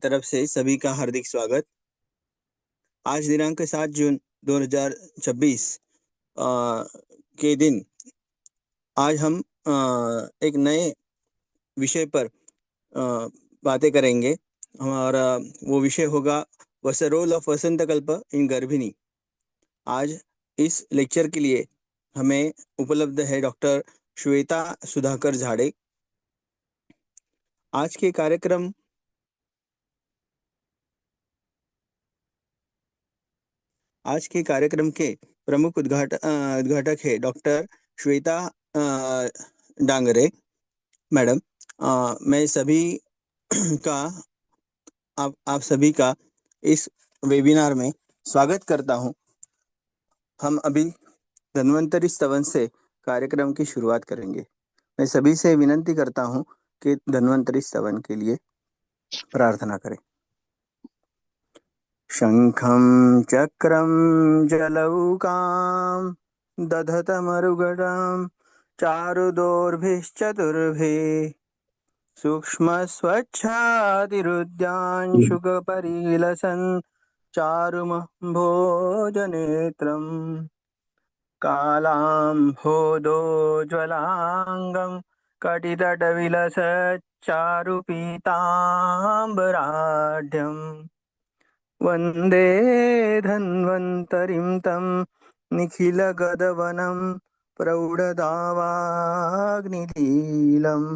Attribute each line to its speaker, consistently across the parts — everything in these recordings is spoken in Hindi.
Speaker 1: तरफ से सभी का हार्दिक स्वागत। आज दिनांक 7 जून 2026 के दिन आज हम एक नए विषय पर बातें करेंगे। हमारा वो विषय होगा वॉट्स द रोल ऑफ वसंत कल्प इन गर्भिणी। आज इस लेक्चर के लिए हमें उपलब्ध है डॉक्टर श्वेता सुधाकर झाड़े। आज के कार्यक्रम के प्रमुख उद्घाटक है डॉक्टर श्वेता डांगरे मैडम। मैं सभी का आप सभी का इस वेबिनार में स्वागत करता हूं। हम अभी धन्वंतरि स्तवन से कार्यक्रम की शुरुआत करेंगे। मैं सभी से विनती करता हूं कि धन्वंतरि स्तवन के लिए प्रार्थना करें। शंखं चक्रं जलौकां दधतमरुगडं चारुदोर्भिश्चतुर्भिः सूक्ष्मस्वच्छातिरुद्याञ्शुकपरिलसन् चारुमम्भोजनेत्रं कालाम्भोदोज्ज्वलाङ्गं कटितटविलसच्चारुपीताम्बराढ्यम् वन्दे धन्वन्तरिं तं निखिलगदवनं प्रौढदावाग्निलीलम्।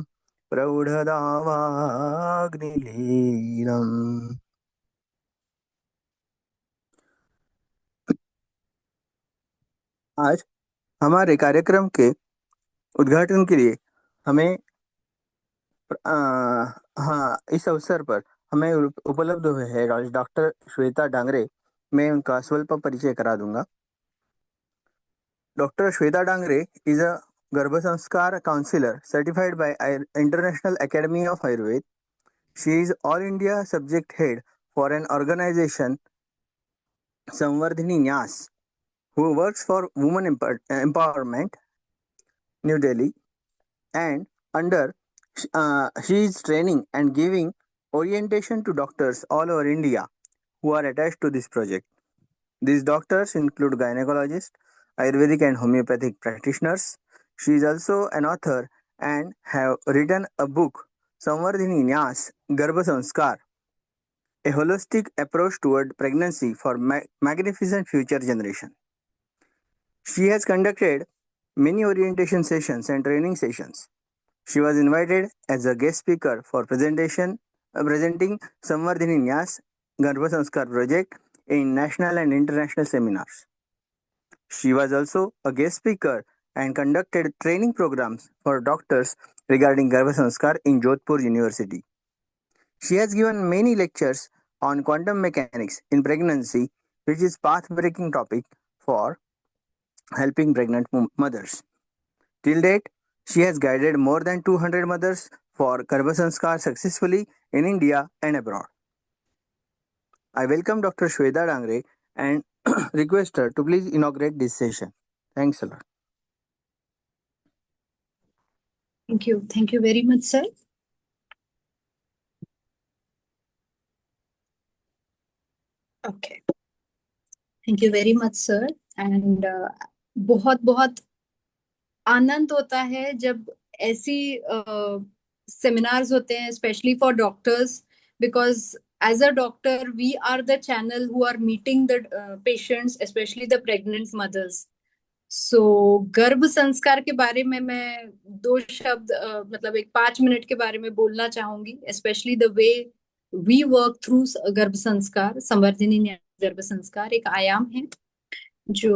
Speaker 1: आज हमारे कार्यक्रम के उद्घाटन के लिए हमें इस अवसर पर हमें उपलब्ध हुए हैं डॉक्टर श्वेता डांगरे। मैं उनका स्वल्प परिचय करा दूंगा। Doctor Shweta Dangre is a garbh sanskar counsellor certified by International Academy of Ayurveda. She is All India subject head for an organization, Samvardhini Nyas, who works for women empowerment, New Delhi, and under she is training and giving orientation to doctors all over India who are attached to this project. These doctors include gynecologists, Ayurvedic and homeopathic practitioners. She is also an author and have written a book, Samvardhini Nyas Garbha Sanskar, a holistic approach toward pregnancy for magnificent future generation. She has conducted many orientation sessions and training sessions. She was invited as a guest speaker for presenting Samvardhini Nyas Garbha Sanskar project in national and international seminars. She was also a guest speaker and conducted training programs for doctors regarding Garbha Sanskar in Jodhpur University. She has given many lectures on quantum mechanics in pregnancy, which is path-breaking topic for helping pregnant mothers. Till date, she has guided more than 200 mothers for Garbha Sanskar successfully in India and abroad. I welcome Dr. Shweta Dangre and request her to please inaugurate this session. Thanks a lot.
Speaker 2: Thank you. Thank you very much, sir. Okay. Thank you very much, sir. And बहुत बहुत आनंद होता है जब ऐसी सेमिनार्स होते हैं, specially for doctors, because as a doctor we are the channel who are meeting the patients, especially the pregnant mothers. So गर्भ संस्कार के बारे में मैं दो शब्द मतलब एक 5 मिनट के बारे में बोलना चाहूंगी, especially the way we work through गर्भ संस्कार। संवर्धिनी गर्भ संस्कार एक आयाम है जो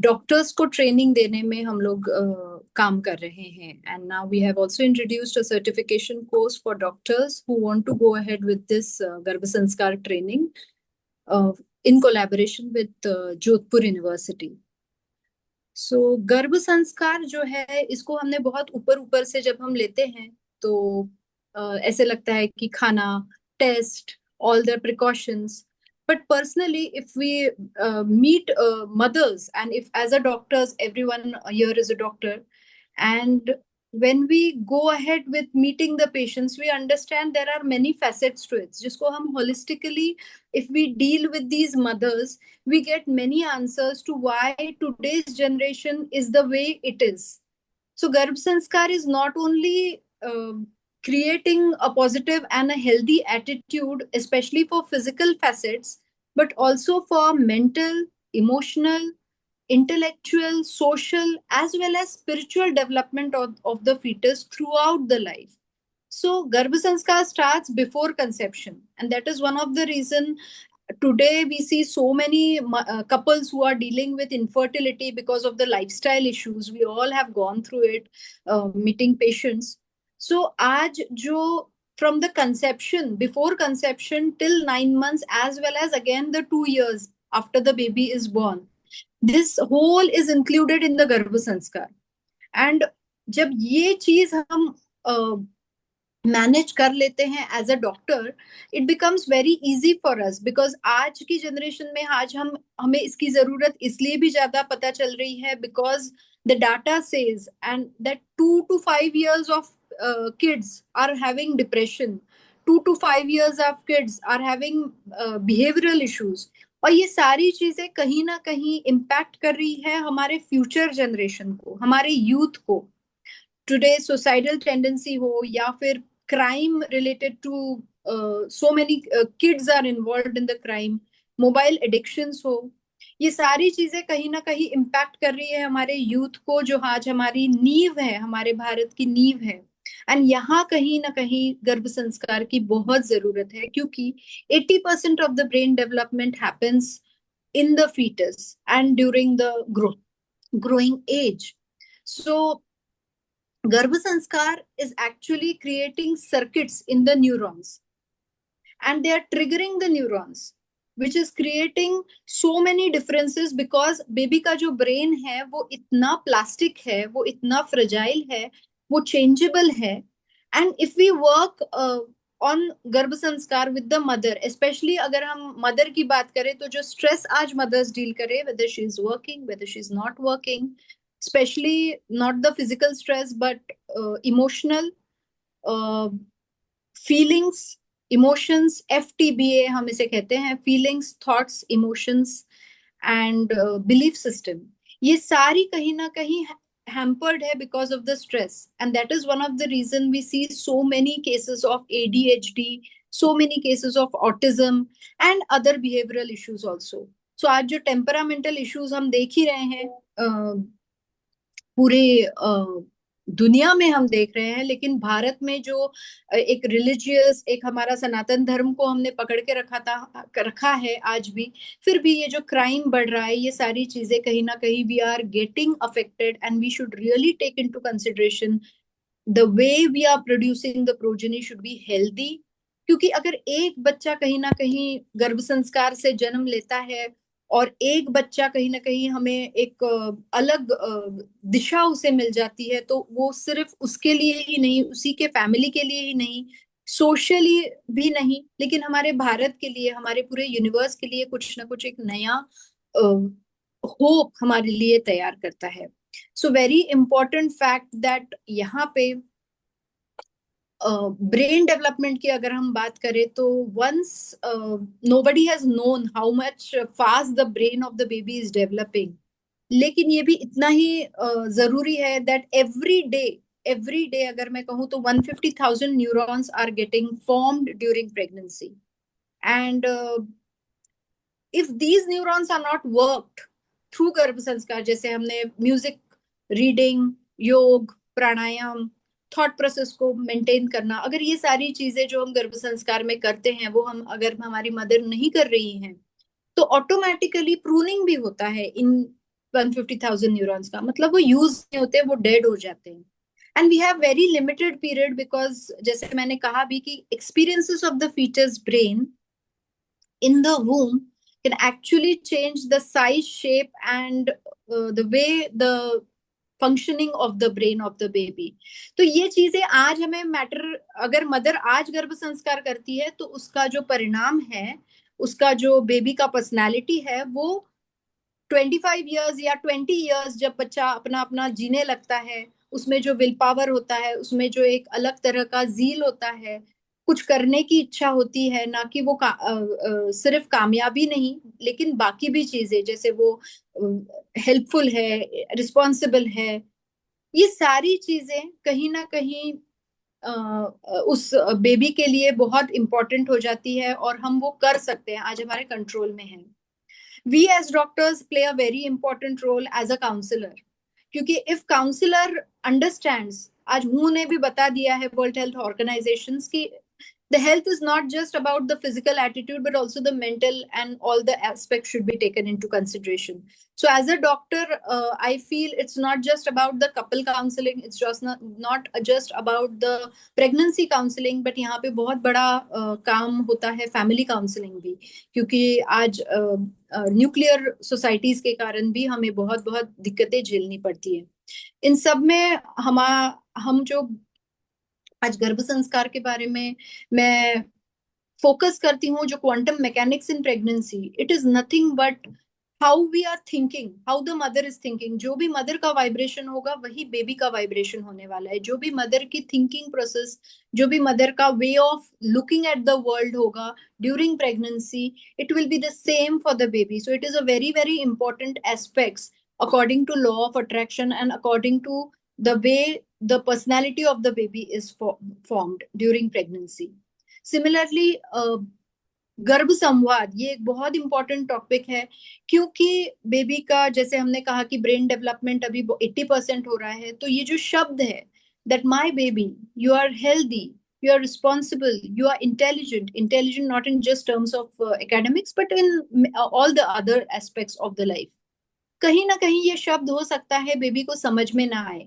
Speaker 2: डॉक्टर्स को ट्रेनिंग देने में हम लोग काम कर रहे हैं। And now we have also introduced a certification course for doctors who want to go ahead with this garbh sanskar training in collaboration with Jodhpur university. So गर्भ संस्कार जो है, इसको हमने बहुत ऊपर ऊपर से जब हम लेते हैं तो ऐसे लगता है कि खाना, test, all the precautions. But personally, if we meet mothers, and if as a doctors, everyone here is a doctor, and when we go ahead with meeting the patients, we understand there are many facets to it, जिसको हम holistically, if we deal with these mothers, we get many answers to why today's generation is the way it is. So Garbh Sanskar is not only creating a positive and a healthy attitude, especially for physical facets, but also for mental, emotional, intellectual, social, as well as spiritual development of the fetus throughout the life. So Garbha Sanskar starts before conception, and that is one of the reason today we see so many couples who are dealing with infertility because of the lifestyle issues. We all have gone through it, meeting patients. So aaj jo, from the conception, before conception till 9 months, as well as again the 2 years after the baby is born, this whole is included in the Garbha Sanskar. And जब ये चीज हम मैनेज कर लेते हैं as a doctor, it becomes very easy for us, because आज की जनरेशन में आज हमें इसकी जरूरत इसलिए भी ज्यादा पता चल रही है, because the data says and that 2 to 5 years of kids are having depression, 2 to 5 years of kids are having behavioral issues. और ये सारी चीजें कहीं ना कहीं इम्पैक्ट कर रही है हमारे फ्यूचर जनरेशन को, हमारे यूथ को. टुडे सोसाइटल टेंडेंसी हो या फिर crime related to so many kids are involved in the crime, mobile addictions हो, ये सारी चीजें कहीं ना कहीं इम्पैक्ट कर रही है हमारे यूथ को, जो आज हमारी नींव है, हमारे भारत की नींव है. एंड यहाँ कहीं ना कहीं गर्भ संस्कार की बहुत जरूरत है, क्योंकि 80% of the brain development happens in the fetus and during the growing age. So Garbha Sanskar is actually creating circuits in the neurons, and they are triggering the neurons, which is creating so many differences, because baby का जो brain है वो इतना plastic है, वो इतना fragile है, वो changeable है. And if we work on गर्भ संस्कार with the mother, especially अगर हम mother की बात करें, तो जो stress आज mothers deal करे, whether she is working, whether she is not working, especially not the physical stress but emotional, feelings, emotions, FTBA हम इसे कहते हैं, feelings, thoughts, emotions and belief system, ये सारी कहीं ना कहीं hampered है because of the stress. And that is one of the reason we see so many cases of ADHD, so many cases of autism and other behavioral issues also. So आज जो temperamental issues हम देख ही रहे हैं, पूरे दुनिया में हम देख रहे हैं, लेकिन भारत में जो एक रिलीजियस, एक हमारा सनातन धर्म को हमने पकड़ के रखा है आज भी, फिर भी ये जो क्राइम बढ़ रहा है, ये सारी चीजें कहीं ना कहीं we are getting affected, and we should really take into consideration the way we are producing the progeny should be healthy. क्योंकि अगर एक बच्चा कहीं ना कहीं गर्भ संस्कार से जन्म लेता है और एक बच्चा कहीं ना कहीं हमें एक अलग दिशा उसे मिल जाती है, तो वो सिर्फ उसके लिए ही नहीं, उसी के फैमिली के लिए ही नहीं, सोशली भी नहीं, लेकिन हमारे भारत के लिए, हमारे पूरे यूनिवर्स के लिए कुछ ना कुछ एक नया होप हमारे लिए तैयार करता है. So very important fact that यहाँ पे ब्रेन डेवलपमेंट की अगर हम बात करें, तो once nobody has known how much fast the brain of the baby is developing, लेकिन ये भी इतना ही जरूरी है दैट एवरी डे अगर मैं कहूँ तो 150,000 neurons are getting formed during pregnancy. And if these neurons are not worked through garbh sanskar, जैसे हमने music, reading, yoga, pranayama, thought process को मेंटेन करना, अगर ये सारी चीजें जो हम गर्भ संस्कार में करते हैं वो हम अगर हमारी मदर नहीं कर रही हैं, तो ऑटोमेटिकली प्रूनिंग भी होता है इन 150,000 न्यूरॉन्स का, मतलब वो यूज नहीं होते, वो डेड हो जाते हैं. And we have very limited period, because जैसे मैंने कहा भी कि experiences of the foetus brain in the womb can actually change the size, shape and the way the functioning of the brain of the baby. तो ये चीजें आज हमें मैटर, अगर मदर आज गर्भ संस्कार करती है तो उसका जो परिणाम है, उसका जो बेबी का पर्सनालिटी है, वो 25 years या 20 years जब बच्चा अपना अपना जीने लगता है उसमें जो विल पावर होता है, उसमें जो एक अलग तरह का जील होता है, कुछ करने की इच्छा होती है, ना कि वो सिर्फ कामयाबी नहीं लेकिन बाकी भी चीजें, जैसे वो हेल्पफुल है, रिस्पॉन्सिबल है, ये सारी चीजें कहीं ना कहीं अ, उस बेबी के लिए बहुत इंपॉर्टेंट हो जाती है और हम वो कर सकते हैं, आज हमारे कंट्रोल में है। We as doctors play a very important role as a counsellor, क्योंकि इफ काउंसलर अंडरस्टैंड्स, आज हु ने भी बता दिया है वर्ल्ड हेल्थ ऑर्गेनाइजेशन की, the health is not just about the physical attitude but also the mental, and all the aspects should be taken into consideration. So as a doctor, I feel it's not just about the couple counseling, it's just not just about the pregnancy counseling, but यहाँ पे बहुत बड़ा काम होता है फैमिली काउंसलिंग भी, क्योंकि आज न्यूक्लियर सोसाइटीज के कारण भी हमें बहुत बहुत दिक्कतें झेलनी पड़ती है। इन सब में हम जो आज गर्भ संस्कार के बारे में मैं फोकस करती हूँ, जो quantum mechanics in pregnancy, it is nothing but how we are thinking, how the mother is thinking. जो भी मदर का वाइब्रेशन होगा वही बेबी का वाइब्रेशन होने वाला है। जो भी मदर की थिंकिंग प्रोसेस, जो भी मदर का way of looking at the world होगा during pregnancy, it will be the same for the baby. So it is a very very important aspects according to law of attraction and according to the way the personality of the baby is formed during pregnancy. Similarly, गर्भ संवाद ये एक बहुत इंपॉर्टेंट टॉपिक है, क्योंकि बेबी का, जैसे हमने कहा कि ब्रेन डेवलपमेंट अभी 80% हो रहा है, तो ये जो शब्द है that my baby, you are healthy, you are responsible, you are intelligent, intelligent not in just terms of academics but in all the other aspects of the life, कहीं ना कहीं ये शब्द हो सकता है बेबी को समझ में ना आए,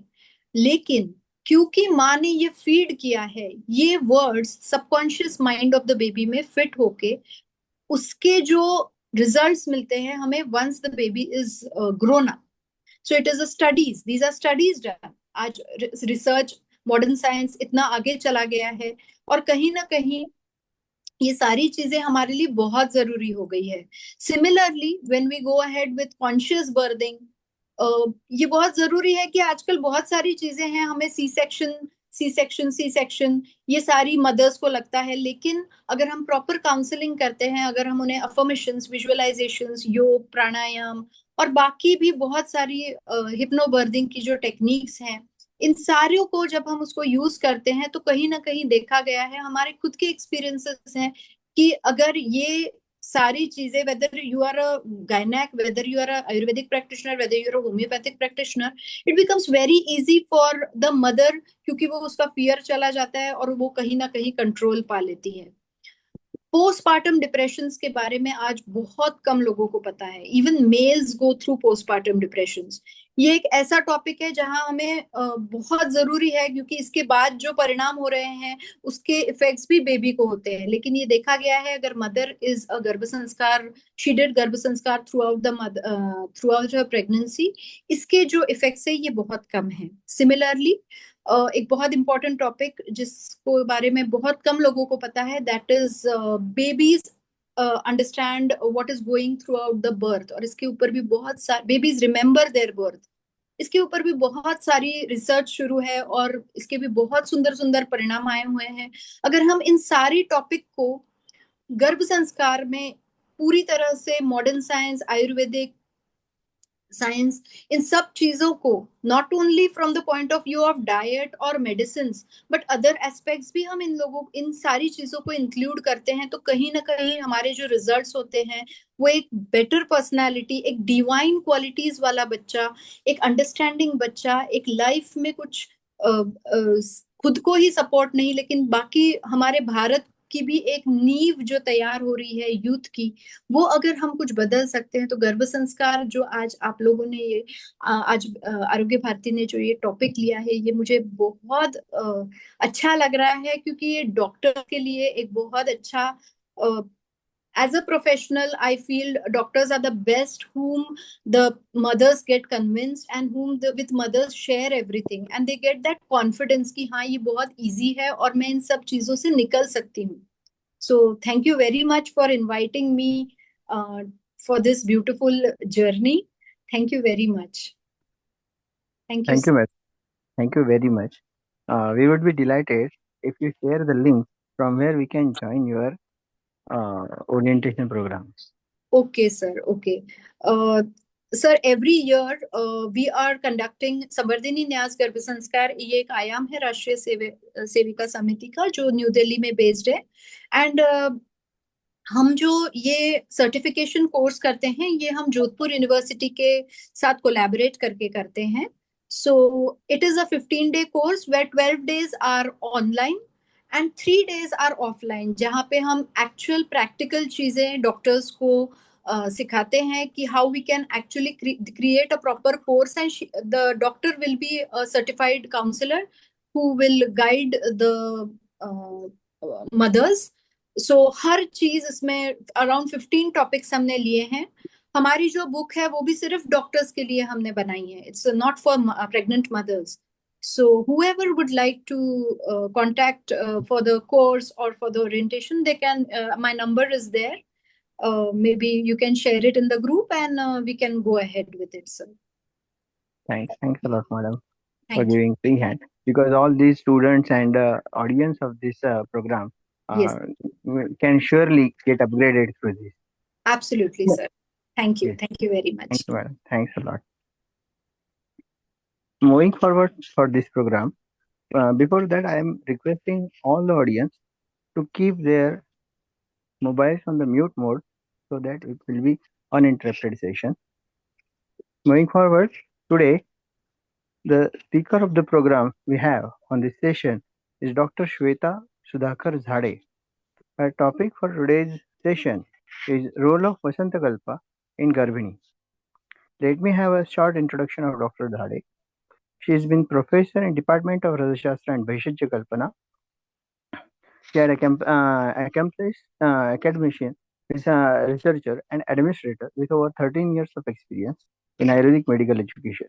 Speaker 2: लेकिन क्योंकि माँ ने ये फीड किया है, ये words subconscious mind of the baby में फिट होके उसके जो रिजल्ट्स मिलते हैं हमें once the baby is grown up. So it is a studies, these are studies done. आज रिसर्च, मॉडर्न साइंस इतना आगे चला गया है और कहीं ना कहीं ये सारी चीजें हमारे लिए बहुत जरूरी हो गई है। Similarly when we go ahead with conscious birthing, ये बहुत जरूरी है कि आजकल बहुत सारी चीजें हैं, हमें सी सेक्शन ये सारी मदर्स को लगता है, लेकिन अगर हम प्रॉपर काउंसलिंग करते हैं, अगर हम उन्हें अफर्मेशंस, विजुअलाइजेशंस, योग, प्राणायाम और बाकी भी बहुत सारी हिप्नोबर्थिंग की जो टेक्निक्स हैं, इन सारों को जब हम उसको यूज करते हैं तो कहीं ना कहीं देखा गया है, हमारे खुद के एक्सपीरियंसेस हैं कि अगर ये सारी चीजें, whether you are a gynaec, whether you are a Ayurvedic practitioner, whether you are a homeopathic practitioner, it becomes very easy for the mother, क्योंकि वो उसका फियर चला जाता है और वो कहीं ना कहीं कंट्रोल पा लेती है। पोस्टपार्टम डिप्रेशन के बारे में आज बहुत कम लोगों को पता है। Even males go through postpartum depression. ये एक ऐसा टॉपिक है जहां हमें बहुत जरूरी है, क्योंकि इसके बाद जो परिणाम हो रहे हैं उसके इफेक्ट्स भी बेबी को होते हैं। लेकिन ये देखा गया है, अगर मदर इज अ गर्भ संस्कार, शी डिड गर्भ संस्कार थ्रू आउट हर प्रेगनेंसी, इसके जो इफेक्ट्स है ये बहुत कम है। सिमिलरली एक बहुत इंपॉर्टेंट टॉपिक जिसको बारे में बहुत कम लोगों को पता है, that is babies understand what is going through out the birth, और इसके ऊपर भी बहुत सारे बेबीज रिमेम्बर देयर बर्थ, इसके ऊपर भी बहुत सारी रिसर्च शुरू है और इसके भी बहुत सुंदर सुंदर परिणाम आए हुए हैं। अगर हम इन सारी टॉपिक को गर्भ संस्कार में पूरी तरह से मॉडर्न साइंस, आयुर्वेदिक साइंस, इन सब चीजों को not only from the point of view of diet और मेडिसिन बट अदर एस्पेक्ट्स भी हम इन सारी चीजों को इंक्लूड करते हैं, तो कहीं ना कहीं हमारे जो रिजल्ट्स होते हैं वो एक बेटर पर्सनालिटी, एक डिवाइन क्वालिटीज वाला बच्चा, एक अंडरस्टैंडिंग बच्चा, एक लाइफ में कुछ खुद को ही सपोर्ट नहीं लेकिन बाकी हमारे भारत की भी एक नींव जो तैयार हो रही है यूथ की, वो अगर हम कुछ बदल सकते हैं तो गर्भ संस्कार जो आज आप लोगों ने ये आज आरोग्य भारती ने जो ये टॉपिक लिया है, ये मुझे बहुत अच्छा लग रहा है, क्योंकि ये डॉक्टर के लिए एक बहुत अच्छा, as a professional I feel doctors are the best whom the mothers get convinced and whom with mothers share everything and they get that confidence कि हाँ ये बहुत easy है और मैं इन सब चीजों से निकल सकती हूँ। So thank you very much for inviting me for this beautiful journey. Thank you very much. Thank you,
Speaker 1: thank you
Speaker 2: sir.
Speaker 1: Ma'am, Thank you very much. We would be delighted if you share the link from where we can join your orientation program.
Speaker 2: Okay, sir. Okay. Sir, every year we are conducting संवर्धिनी न्यास गर्भ संस्कार. ये एक आयाम है राष्ट्रीय सेविका समिति का जो न्यू दिल्ली में बेस्ड है. एंड हम जो ये सर्टिफिकेशन कोर्स करते हैं ये हम जोधपुर यूनिवर्सिटी के साथ कोलैबोरेट करके करते हैं. So it is a 15-day course where 12 days are online and 3 days are offline, जहाँ पे हम एक्चुअल प्रैक्टिकल चीजें डॉक्टर्स को सिखाते हैं कि how we can actually create a proper course. And the doctor will be a certified counsellor who will guide the mothers. So हर चीज इसमें अराउंड 15 टॉपिक्स हमने लिए हैं. हमारी जो बुक है वो भी सिर्फ डॉक्टर्स के लिए हमने बनाई है. It's not for pregnant mothers. So whoever would like to contact for the course or for the orientation, they can. My number is there. Maybe you can share it in the group, and we can go ahead with it, sir.
Speaker 1: Thanks a lot, madam, for
Speaker 2: Thank you.
Speaker 1: giving free hand, because all these students and audience of this program
Speaker 2: Yes,
Speaker 1: can surely get upgraded through this.
Speaker 2: absolutely, sir. Thank you.
Speaker 1: Yes.
Speaker 2: Thank you very much.
Speaker 1: Thank you, madam. Thanks a lot. Moving forward for this program, before that, I am requesting all the audience to keep their mobiles on the mute mode so that it will be uninterrupted session. Moving forward, today, the speaker of the program we have on this session is Dr. Shweta Sudhakar Zhade. Our topic for today's session is role of Vasantakalpa in Garbhini. Let me have a short introduction of Dr. Dhade. She has been professor in Department of Rajashastra and Bhaishajya Kalpana. She had accomplished academician, is a researcher and administrator with over 13 years of experience in Ayurvedic medical education.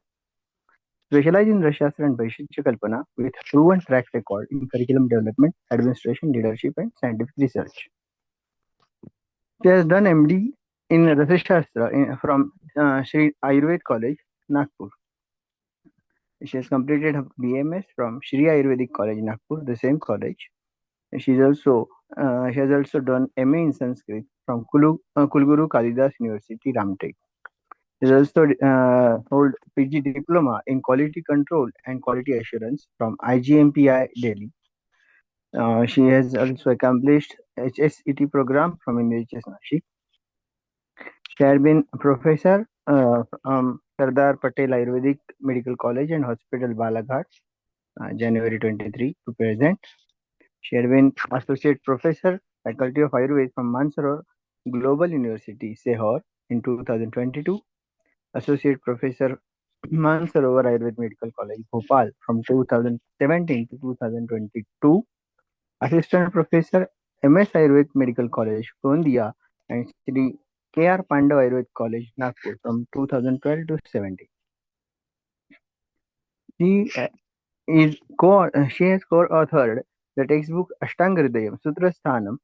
Speaker 1: Specialized in Rajashastra and Bhaishajya Kalpana with proven track record in curriculum development, administration, leadership, and scientific research. She has done MD in Rasashastra from Sri Ayurved College, Nagpur. She has completed her BMS from Shri Ayurvedic College, Nagpur, the same college. She has also done MA in Sanskrit from Kulguru Kalidas University, Ramtek. She has also hold PG diploma in quality control and quality assurance from IGMPI Delhi. She has also accomplished HSET program from NHS Nashik. She had been professor from Sardar Patel Ayurvedic Medical College and Hospital Balaghat, January 23 to present. She had been associate professor, Faculty of Ayurveda from Mansarovar Global University, Sehor in 2022. Associate professor, Mansarovar Ayurveda Medical College, Bhopal from 2017 to 2022. Assistant professor, MS Ayurveda Medical College, Gondia, and Sri K.R. Pandav Ayurveda College, Nagpur from 2012 to 17. She she has co-authored the textbook Ashtanga Hridayam Sutra Sthanam.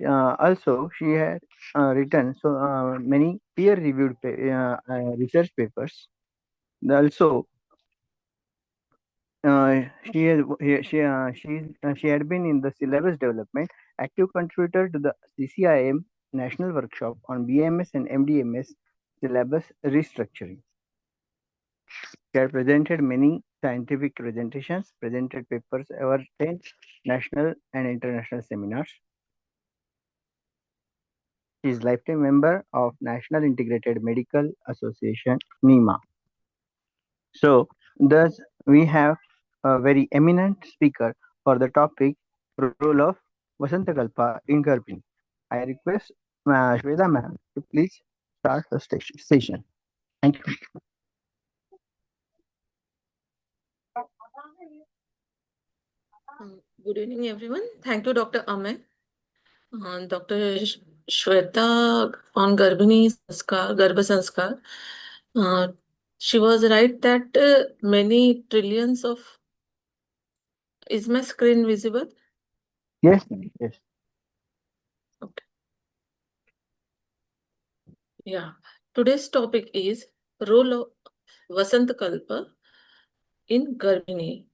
Speaker 1: Also, she has written many peer-reviewed research papers. Also, she had been in the syllabus development, active contributor to the CCIM National Workshop on BMS and MDMS syllabus restructuring. She had presented many scientific presentations, presented papers over 10 national and international seminars. She is lifetime member of National Integrated Medical Association, NEMA. So, thus we have a very eminent speaker for the topic role of Vasantakalpa in Garbhini. I request Shweta ma'am to please start the session. Thank you.
Speaker 3: Good evening, everyone. Thank you, Dr. Amit. Dr. Shweta on Garbhini Sanskar, Garbha Sanskar. She was right that many trillions of. Is my screen visible?
Speaker 1: Yes, ma'am. Yes.
Speaker 3: Okay. Yeah. Today's topic is role of Vasantakalpa in Garbhini.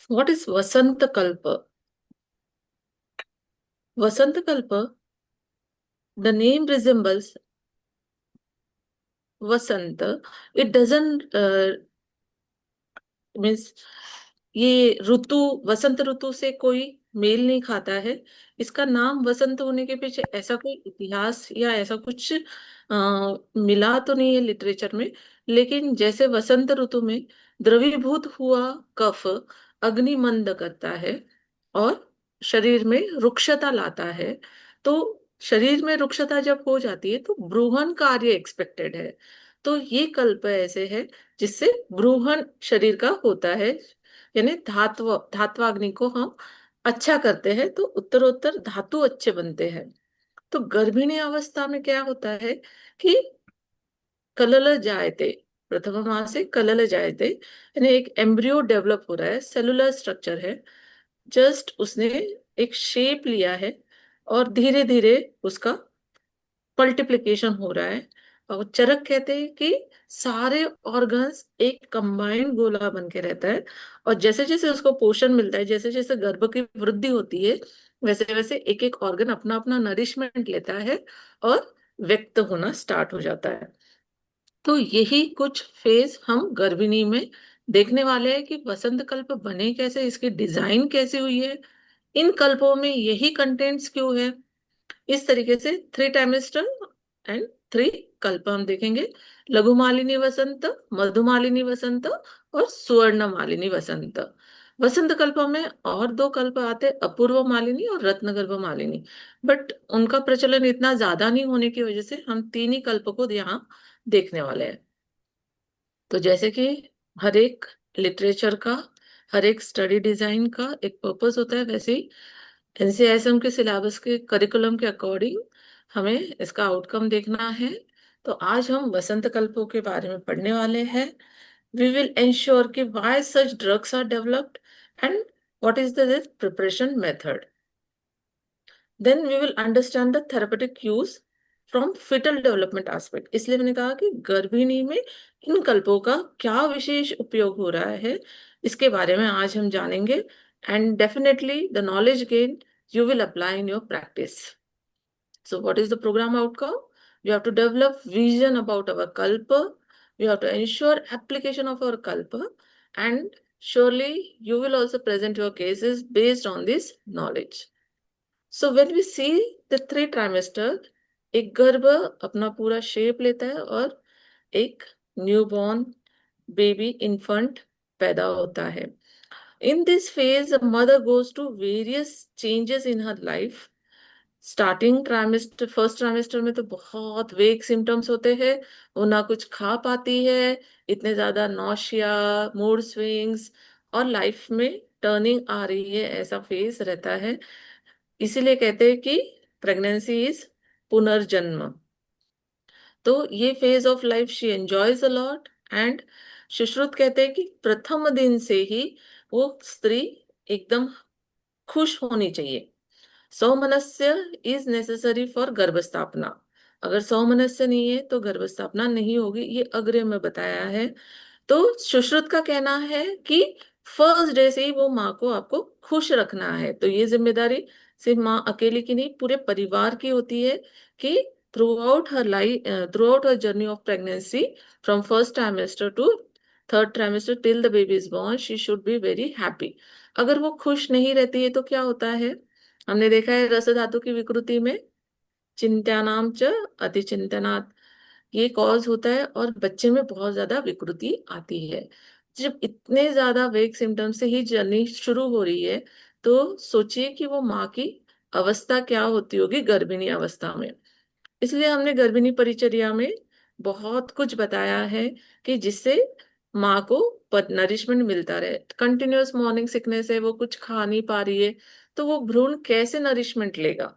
Speaker 3: What is Vasant Kalpa? Vasant Kalpa, the name resembles Vasant. It doesn't means ये ऋतु, वसंत ऋतु से कोई मेल नहीं खाता है। इसका नाम वसंत होने के पीछे ऐसा कोई इतिहास या ऐसा कुछ मिला तो नहीं है लिटरेचर में। लेकिन जैसे वसंत ऋतु में द्रवीभूत हुआ कफ अग्नि मंद करता है और शरीर में रुक्षता लाता है, तो शरीर में रुक्षता जब हो जाती है तो ब्रूहन कार्य एक्सपेक्टेड है। तो ये कल्प ऐसे है जिससे ब्रूहन शरीर का होता है, यानी धात्वाग्नि को हम अच्छा करते हैं तो उत्तरोत्तर धातु अच्छे बनते हैं। तो गर्भिणी अवस्था में क्या होता है कि कलल जायते, प्रथम मासे कलल जायते, यानी एक एम्ब्रियो डेवलप हो रहा है, सेलुलर स्ट्रक्चर है, जस्ट उसने एक शेप लिया है और धीरे धीरे उसका मल्टीप्लिकेशन हो रहा है। और चरक कहते हैं कि सारे ऑर्गन्स एक कंबाइंड गोला बन के रहता है, और जैसे जैसे उसको पोषण मिलता है, जैसे जैसे गर्भ की वृद्धि होती है, वैसे वैसे एक एक ऑर्गन अपना अपना नरिशमेंट लेता है और व्यक्त होना स्टार्ट हो जाता है। तो यही कुछ फेज हम गर्भिणी में देखने वाले हैं कि वसंत कल्प बने कैसे, इसकी डिजाइन कैसे हुई है, इन कल्पों में यही कंटेंट्स क्यों है। इस तरीके से 3 ट्राइमेस्टर एंड 3 कल्प हम देखेंगे। लघु मालिनी वसंत, मधुमालिनी वसंत और स्वर्ण मालिनी वसंत। वसंत कल्प में और 2 कल्प आते, अपूर्व मालिनी और रत्नगर्भ मालिनी, बट उनका प्रचलन इतना ज्यादा नहीं होने की वजह से हम 3 ही कल्प को यहाँ देखने वाले हैं। तो जैसे कि हर एक लिटरेचर का, हर एक स्टडी डिजाइन का एक पर्पस होता है, वैसे ही एनसीआईएसएम के सिलेबस के करिकुलम के अकॉर्डिंग हमें इसका आउटकम देखना है। तो आज हम वसंत कल्पों के बारे में पढ़ने वाले हैं। वी विल एंश्योर कि why such drugs are developed and what is the preparation method. Then we will understand the therapeutic use from foetal development aspect. इसलिए मैंने कहा कि गर्भिणी में इन कल्पों का क्या विशेष उपयोग हो रहा है, इसके बारे में आज हम जानेंगे। And definitely the knowledge gain you will apply in your practice. So what is the program outcome? We have to develop vision about our kalpa. We have to ensure application of our kalpa, and surely you will also present your cases based on this knowledge. So when we see the 3 trimester, एक गर्भ अपना पूरा शेप लेता है और एक न्यूबॉर्न बेबी इन्फेंट पैदा होता है। In this phase, a mother goes to various changes in her life. Starting trimester, first trimester में तो बहुत वेग सिम्टम्स होते हैं, वो ना कुछ खा पाती है, इतने ज्यादा नौशिया, मूड स्विंग्स और लाइफ में टर्निंग आ रही है, ऐसा फेज रहता है। इसीलिए कहते हैं कि प्रेगनेंसी इज पुनर्जन्म। तो ये phase of life she enjoys a lot, and Sushruta कहते हैं कि प्रथम दिन से ही वो स्त्री एकदम खुश होनी चाहिए। सौमनस्य इज नेसेसरी फॉर गर्भस्थापना। अगर सौमनस्य नहीं है तो गर्भस्थापना नहीं होगी, ये अग्रे में बताया है। तो सुश्रुत का कहना है कि फर्स्ट डे से ही वो माँ को आपको खुश रखना है। तो ये जिम्मेदारी सिर्फ माँ अकेली की नहीं, पूरे परिवार की होती है कि थ्रू आउट हर journey of pregnancy, from first trimester to 3rd trimester till the baby is born, she should be very happy. अगर वो खुश नहीं रहती है तो क्या होता है, हमने देखा है रस धातु की विकृति में चिंत्यानाम च अतिचिंतनात्, ये कॉज होता है और बच्चे में बहुत ज्यादा विकृति आती है। जब इतने ज्यादा वेग सिम्टम से ही जर्नी शुरू हो रही है, तो सोचिए कि वो माँ की अवस्था क्या होती होगी गर्भिणी अवस्था में। इसलिए हमने गर्भिणी परिचर्या में बहुत कुछ बताया है कि जिससे माँ को नरिशमेंट मिलता रहे। कंटिन्यूअस मॉर्निंग सिकनेस है, वो कुछ खा नहीं पा रही है, तो वो भ्रूण कैसे नरिशमेंट लेगा।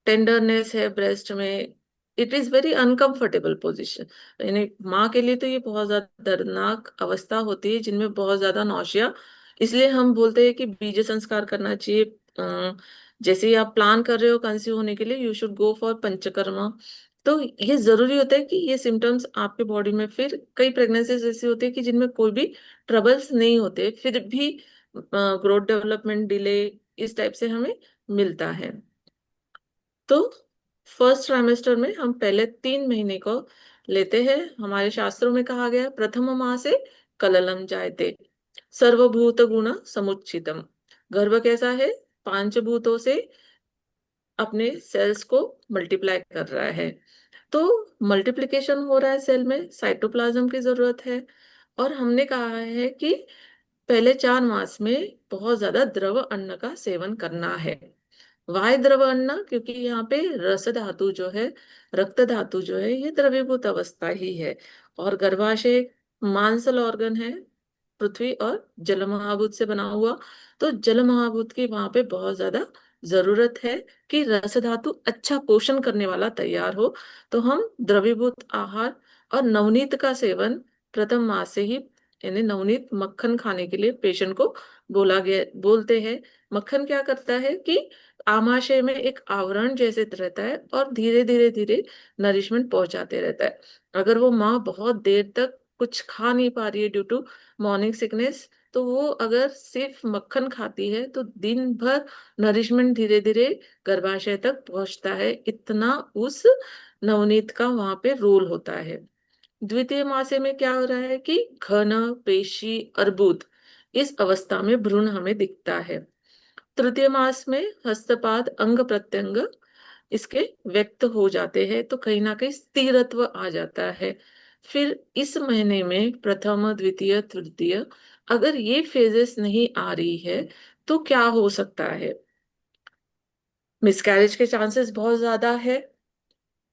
Speaker 3: टेंडरनेस है ब्रेस्ट में, it is very uncomfortable position, यानी माँ के लिए तो ये बहुत ज्यादा दर्दनाक अवस्था होती है जिनमें बहुत ज्यादा नौशिया। इसलिए हम बोलते हैं कि बीज संस्कार करना चाहिए। जैसे ही आप प्लान कर रहे हो कंसीव होने के लिए, you should go for panchakarma, तो ये जरूरी होता है कि ये सिम्टम्स आपके बॉडी में, फिर कई प्रेगनेंसीज ऐसी होती है कि जिनमें कोई भी ट्रबल्स नहीं होते, फिर भी ग्रोथ डेवलपमेंट डिले इस टाइप से हमें मिलता है। तो फर्स्ट ट्राइमेस्टर में हम पहले 3 महीने को लेते हैं। हमारे शास्त्रों में कहा गया है, प्रथम मासे कललम जायते सर्वभूत गुण समुच्चितम। गर्भ कैसा है? 5 भूतों से अपने सेल्स को मल्टीप्लाई कर रहा है। तो मल्टीप्लिकेशन हो रहा है सेल में, साइटोप्लाज्म की जरूरत है। और हमने कहा है कि पहले 4 मास में बहुत ज्यादा द्रव अन्न का सेवन करना है। वाय द्रव अन्न? क्योंकि यहाँ पे रस धातु जो है, रक्त धातु जो है, ये द्रवीभूत अवस्था ही है। और गर्भाशय मांसल ऑर्गन है, पृथ्वी और जल महाभूत से बना हुआ। तो जल महाभूत की वहां पे बहुत ज्यादा जरूरत है कि रस धातु अच्छा पोषण करने वाला तैयार हो। तो हम द्रवीभूत आहार और नवनीत का सेवन प्रथम मास से ही, यानी नवनीत मक्खन खाने के लिए पेशेंट को बोलते हैं। मक्खन क्या करता है कि आमाशय में एक आवरण जैसे रहता है और धीरे धीरे धीरे नरिशमेंट पहुंचाते रहता है। अगर वो माँ बहुत देर तक कुछ खा नहीं पा रही है ड्यू टू मॉर्निंग सिकनेस, तो वो अगर सिर्फ मक्खन खाती है तो दिन भर नरिशमेंट धीरे धीरे गर्भाशय तक पहुंचता है। इतना उस नवनीत का वहां पे रोल होता है। द्वितीय मासे में क्या हो रहा है कि घन पेशी अर्बुद इस अवस्था में भ्रूण हमें दिखता है। तृतीय मास में हस्तपाद अंग प्रत्यंग इसके व्यक्त हो जाते हैं, तो कहीं ना कहीं स्थिरत्व आ जाता है। फिर इस महीने में प्रथम द्वितीय तृतीय अगर ये फेजेस नहीं आ रही है तो क्या हो सकता है? मिसकैरेज के चांसेस बहुत ज्यादा है।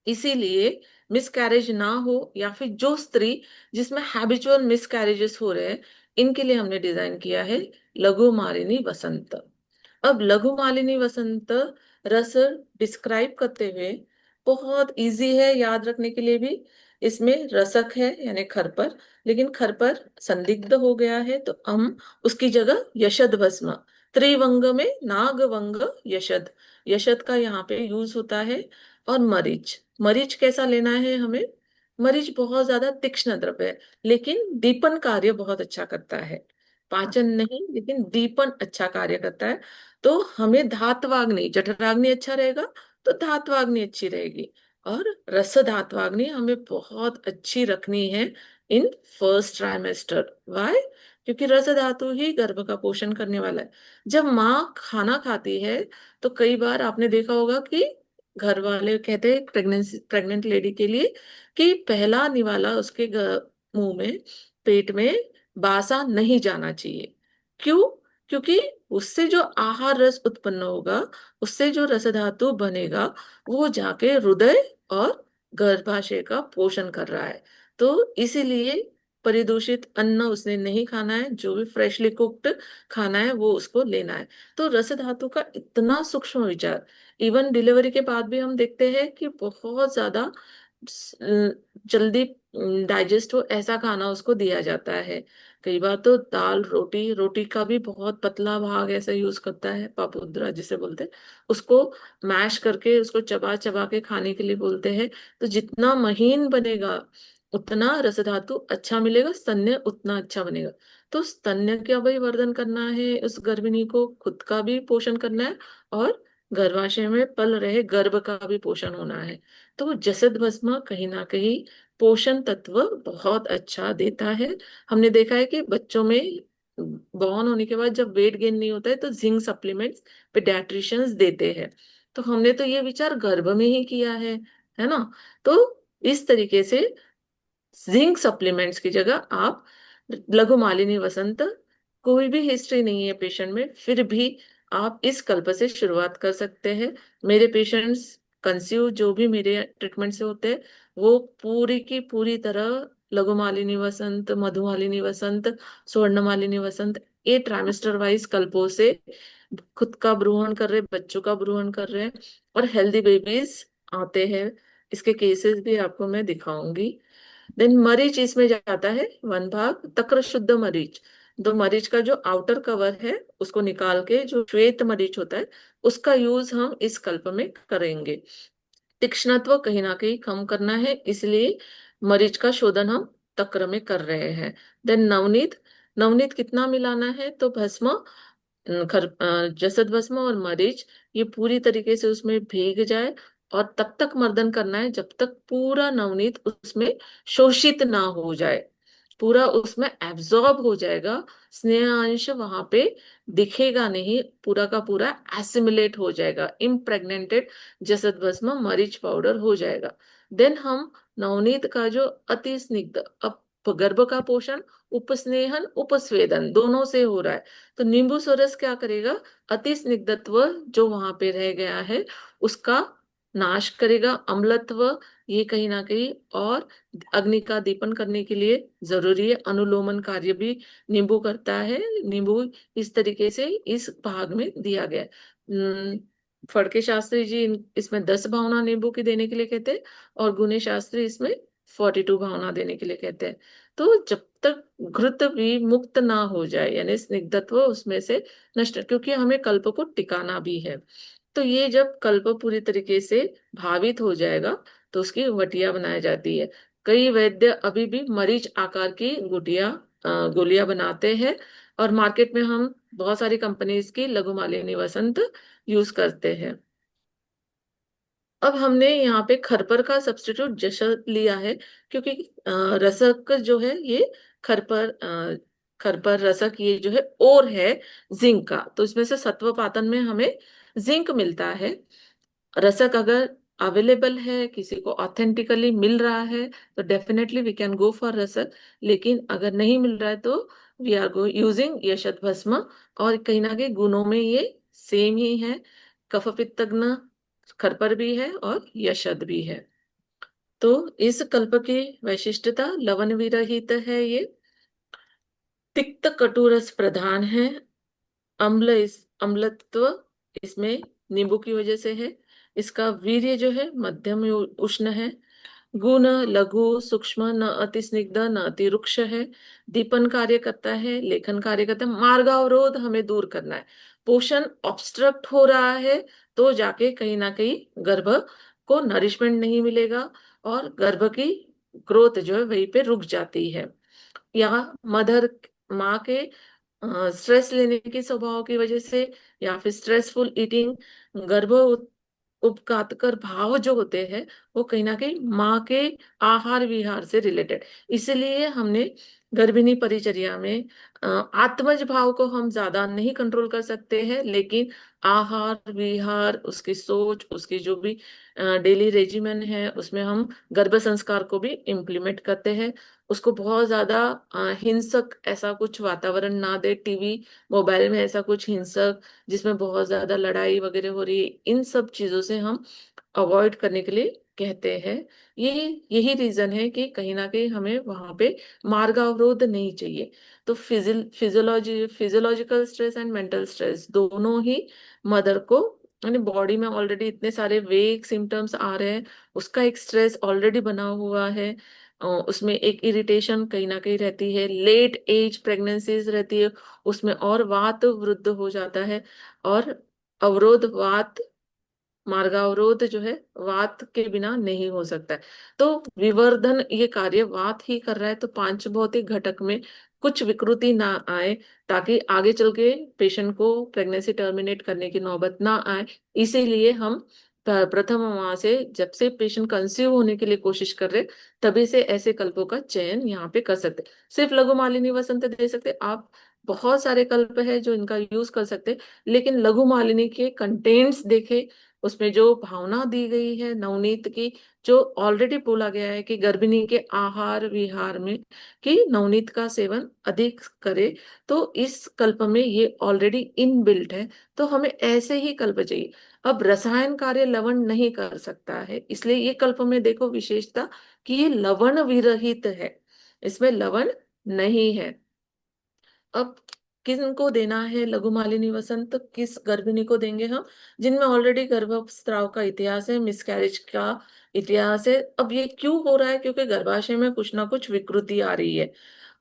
Speaker 3: इसीलिए मिसकैरेज ना हो, या फिर जो स्त्री जिसमें हैबिचुअल मिसकैरेजेस हो रहे हैं, इनके लिए हमने डिजाइन किया है लघु मालिनी वसंत। अब लघु मालिनी वसंत रस डिस्क्राइब करते हुए बहुत इजी है याद रखने के लिए भी। इसमें रसक है यानी खरपर, लेकिन खरपर संदिग्ध हो गया है तो हम उसकी जगह यशद भस्म, त्रिवंग में नागवंग यशद, यशद का यहाँ पे यूज होता है। और मरीच, मरीच कैसा लेना है हमें? मरीच बहुत ज्यादा तीक्ष्ण द्रव्य है, लेकिन दीपन कार्य बहुत अच्छा करता है। पाचन नहीं, लेकिन दीपन अच्छा कार्य करता है। तो हमें धात्वाग्नि, जठराग्नि अच्छा रहेगा तो धात्वाग्नि अच्छी रहेगी। और रस धात्वाग्नि हमें बहुत अच्छी रखनी है इन फर्स्ट ट्राइमेस्टर। वाई? क्योंकि रस धातु ही गर्भ का पोषण करने वाला है। जब माँ खाना खाती है तो कई बार आपने देखा होगा कि घर वाले कहते हैं प्रेग्नेंट लेडी के लिए कि पहला निवाला उसके मुंह में, पेट में बासा नहीं जाना चाहिए। क्यों? क्योंकि उससे जो आहार रस उत्पन्न होगा, उससे जो रस धातु बनेगा, वो जाके हृदय और गर्भाशय का पोषण कर रहा है। तो इसीलिए परिदूषित अन्न उसने नहीं खाना है, जो भी फ्रेशली कुक्ड खाना है वो उसको लेना है। तो रस धातु का इतना सूक्ष्म विचार, इवन डिलीवरी के बाद भी हम देखते हैं कि बहुत ज्यादा जल्दी डाइजेस्ट हो ऐसा खाना उसको दिया जाता है। कई बार तो दाल रोटी, रोटी का भी बहुत पतला भाग ऐसा यूज करता है, पापुद्रा जिसे बोलते हैं, उसको मैश करके उसको चबा चबा के खाने के लिए बोलते हैं। तो जितना महीन बनेगा उतना रस धातु अच्छा मिलेगा, स्तन्य उतना अच्छा बनेगा। तो स्तन्य का भी वर्धन करना है उस गर्भिणी को, खुद का भी पोषण करना है, और गर्भाशय में पल रहे गर्भ का भी पोषण होना है। तो जसद भस्म कहीं ना कहीं पोषण तत्व बहुत अच्छा देता है। हमने देखा है कि बच्चों में बॉर्न होने के बाद जब वेट गेन नहीं होता है तो जिंक सप्लीमेंट्स पेडियाट्रिशियंस देते हैं। तो हमने तो ये विचार गर्भ में ही किया है ना? तो इस तरीके से जिंक सप्लीमेंट्स की जगह आप लघु मालिनी वसंत, कोई भी हिस्ट्री नहीं है पेशेंट में, फिर भी आप इस कल्प से शुरुआत कर सकते हैं। मेरे पेशेंट्स कंसीव जो भी मेरे ट्रीटमेंट से होते हैं, वो पूरी की पूरी तरह लघु मालिनी वसंत, मधुमालिनी वसंत, स्वर्ण मालिनी वसंत, ये ट्राइमेस्टर वाइज कल्पों से खुद का भ्रूण कर रहे, बच्चों का भ्रूण कर रहे हैं, और हेल्दी बेबीज आते हैं। इसके केसेस भी आपको मैं दिखाऊंगी। देन मरीच इसमें जाता है 1 भाग, तक्र शुद्ध मरीच। दो मरीच का जो आउटर कवर है उसको निकाल के जो श्वेत मरीच होता है उसका यूज हम इस कल्प में करेंगे। तीक्ष्णत्व कहीं ना कहीं कम करना है, इसलिए मरीच का शोधन हम तक्र में कर रहे हैं। देन नवनीत, नवनीत कितना मिलाना है, तो भस्म, जसत भस्म और मरीच ये पूरी तरीके से उसमें भीग जाए, और तब तक मर्दन करना है जब तक पूरा नवनीत उसमें शोषित ना हो जाए, पूरा उसमें एब्जॉर्ब हो जाएगा, स्नेह अंश वहां पे दिखेगा नहीं, पूरा का पूरा एसिमिलेट हो जाएगा, इम्प्रेग्नेंटेड जसत भस्म मरीच पाउडर हो जाएगा। देन हम नवनीत का जो अति स्निग्ध, अब गर्भ का पोषण उपस्नेहन उपस्वेदन दोनों से हो रहा है, तो नींबू सोरस क्या करेगा, अति स्निग्धत्व जो वहां पे रह गया है उसका नाश करेगा, अम्लत्व ये कहीं ना कहीं, और अग्नि का दीपन करने के लिए जरूरी है, अनुलोमन कार्य भी नींबू करता है। नींबू इस तरीके से इस भाग में दिया गया है। फड़के शास्त्री जी इसमें 10 भावना नींबू की देने के लिए कहते हैं, और गुणे शास्त्री इसमें 42 भावना देने के लिए कहते हैं। तो जब तक घृत भी मुक्त ना हो जाए, यानी स्निग्धत्व उसमें से नष्ट, क्योंकि हमें कल्प को टिकाना भी है, तो ये जब कल्प पूरी तरीके से भावित हो जाएगा तो उसकी वटिया बनाई जाती है। कई वैद्य अभी भी मरीच आकार की गोलियां बनाते हैं, और मार्केट में हम बहुत सारी कंपनीज की लघु मालिनी वसंत यूज करते हैं। अब हमने यहाँ पे खरपर का सब्स्टिट्यूट जशद लिया है, क्योंकि रसक जो है ये खरपर रसक ये जो है और है जिंक का, तो इसमें से सत्व पातन में हमें जिंक मिलता है। रसक अगर अवेलेबल है, किसी को ऑथेंटिकली मिल रहा है, तो definitely we can go for rasak, लेकिन अगर नहीं मिल रहा है तो we are go using yashad bhasma, और कहीं ना कहीं गुणों में ये सेम ही है, कफ पित्तग्न खरपर भी है और यशद भी है। तो इस कल्प की वैशिष्टता लवण विरहित है, ये तिक्त कटुरस प्रधान है, अम्लत्व इसमें नींबू की वजह से है, इसका वीर्य जो है मध्यम उष्ण है, गुण लघु सूक्ष्म, न अति स्निग्ध न अति रुक्ष है, दीपन कार्य करता है, लेखन कार्य करता है, मार्गावरोध हमें दूर करना है, पोषण ऑब्स्ट्रक्ट हो रहा है तो जाके कहीं ना कहीं गर्भ को नरिशमेंट नहीं मिलेगा, और गर्भ की ग्रोथ जो है वहीं पे रुक जाती है। या मदर, माँ के स्ट्रेस लेने के स्वभाव की वजह से, या फिर स्ट्रेसफुल ईटिंग, गर्भ उपघातकर भाव जो होते हैं वो कहीं ना कहीं माँ के आहार विहार से रिलेटेड, इसलिए हमने गर्भिणी परिचर्या में आत्मज भाव को हम ज्यादा नहीं कंट्रोल कर सकते हैं, लेकिन आहार विहार, उसकी सोच, उसकी जो भी डेली रेजिमेन है उसमें हम गर्भ संस्कार को भी इम्प्लीमेंट करते हैं। उसको बहुत ज्यादा हिंसक ऐसा कुछ वातावरण ना दे, टीवी मोबाइल में ऐसा कुछ हिंसक जिसमें बहुत ज्यादा लड़ाई वगैरह हो रही है, इन सब चीजों से हम अवॉइड करने के लिए कहते हैं। ये यही रीजन है कि कहीं ना कहीं हमें वहां पे मार्ग अवरोध नहीं चाहिए। तो physiological stress and mental stress दोनों ही मदर को, यानी बॉडी में ऑलरेडी इतने सारे वेग सिम्टम्स आ रहे हैं, उसका एक स्ट्रेस ऑलरेडी बना हुआ है, उसमें एक इरिटेशन कहीं ना कहीं रहती है, लेट एज प्रेगनेंसीज रहती है, उसमें और वात वृद्ध हो जाता है, और अवरोध वात, मार्गावरोध जो है वात के बिना नहीं हो सकता है। तो विवर्धन ये कार्य वात ही कर रहा है, तो पांच भौतिक घटक में कुछ विकृति ना आए, ताकि आगे चल के पेशेंट को प्रेगनेंसी टर्मिनेट करने की नौबत ना आए, इसीलिए हम प्रथम वहां से जब से पेशेंट कंसीव होने के लिए कोशिश कर रहे, तभी से ऐसे कल्पों का चयन यहाँ पे कर सकते। सिर्फ लघु मालिनी वसंत दे सकते आप, बहुत सारे कल्प है जो इनका यूज कर सकते, लेकिन लघु मालिनी के कंटेंट्स देखे, उसमें जो भावना दी गई है नवनीत की, जो ऑलरेडी बोला गया है कि गर्भिणी के आहार विहार में कि नवनीत का सेवन अधिक करे, तो इस कल्प में ये ऑलरेडी इनबिल्ट है, तो हमें ऐसे ही कल्प चाहिए। अब रसायन कार्य लवण नहीं कर सकता है, इसलिए ये कल्प में देखो विशेषता कि ये लवण विरहित है, इसमें लवण नहीं है। अब किनको देना है लघु मालिनी वसंत, किस गर्भिणी को देंगे हम, जिनमें ऑलरेडी गर्भस्राव का इतिहास है, मिसकैरेज का इतिहास है। अब ये क्यों हो रहा है, क्योंकि गर्भाशय में कुछ ना कुछ विकृति आ रही है।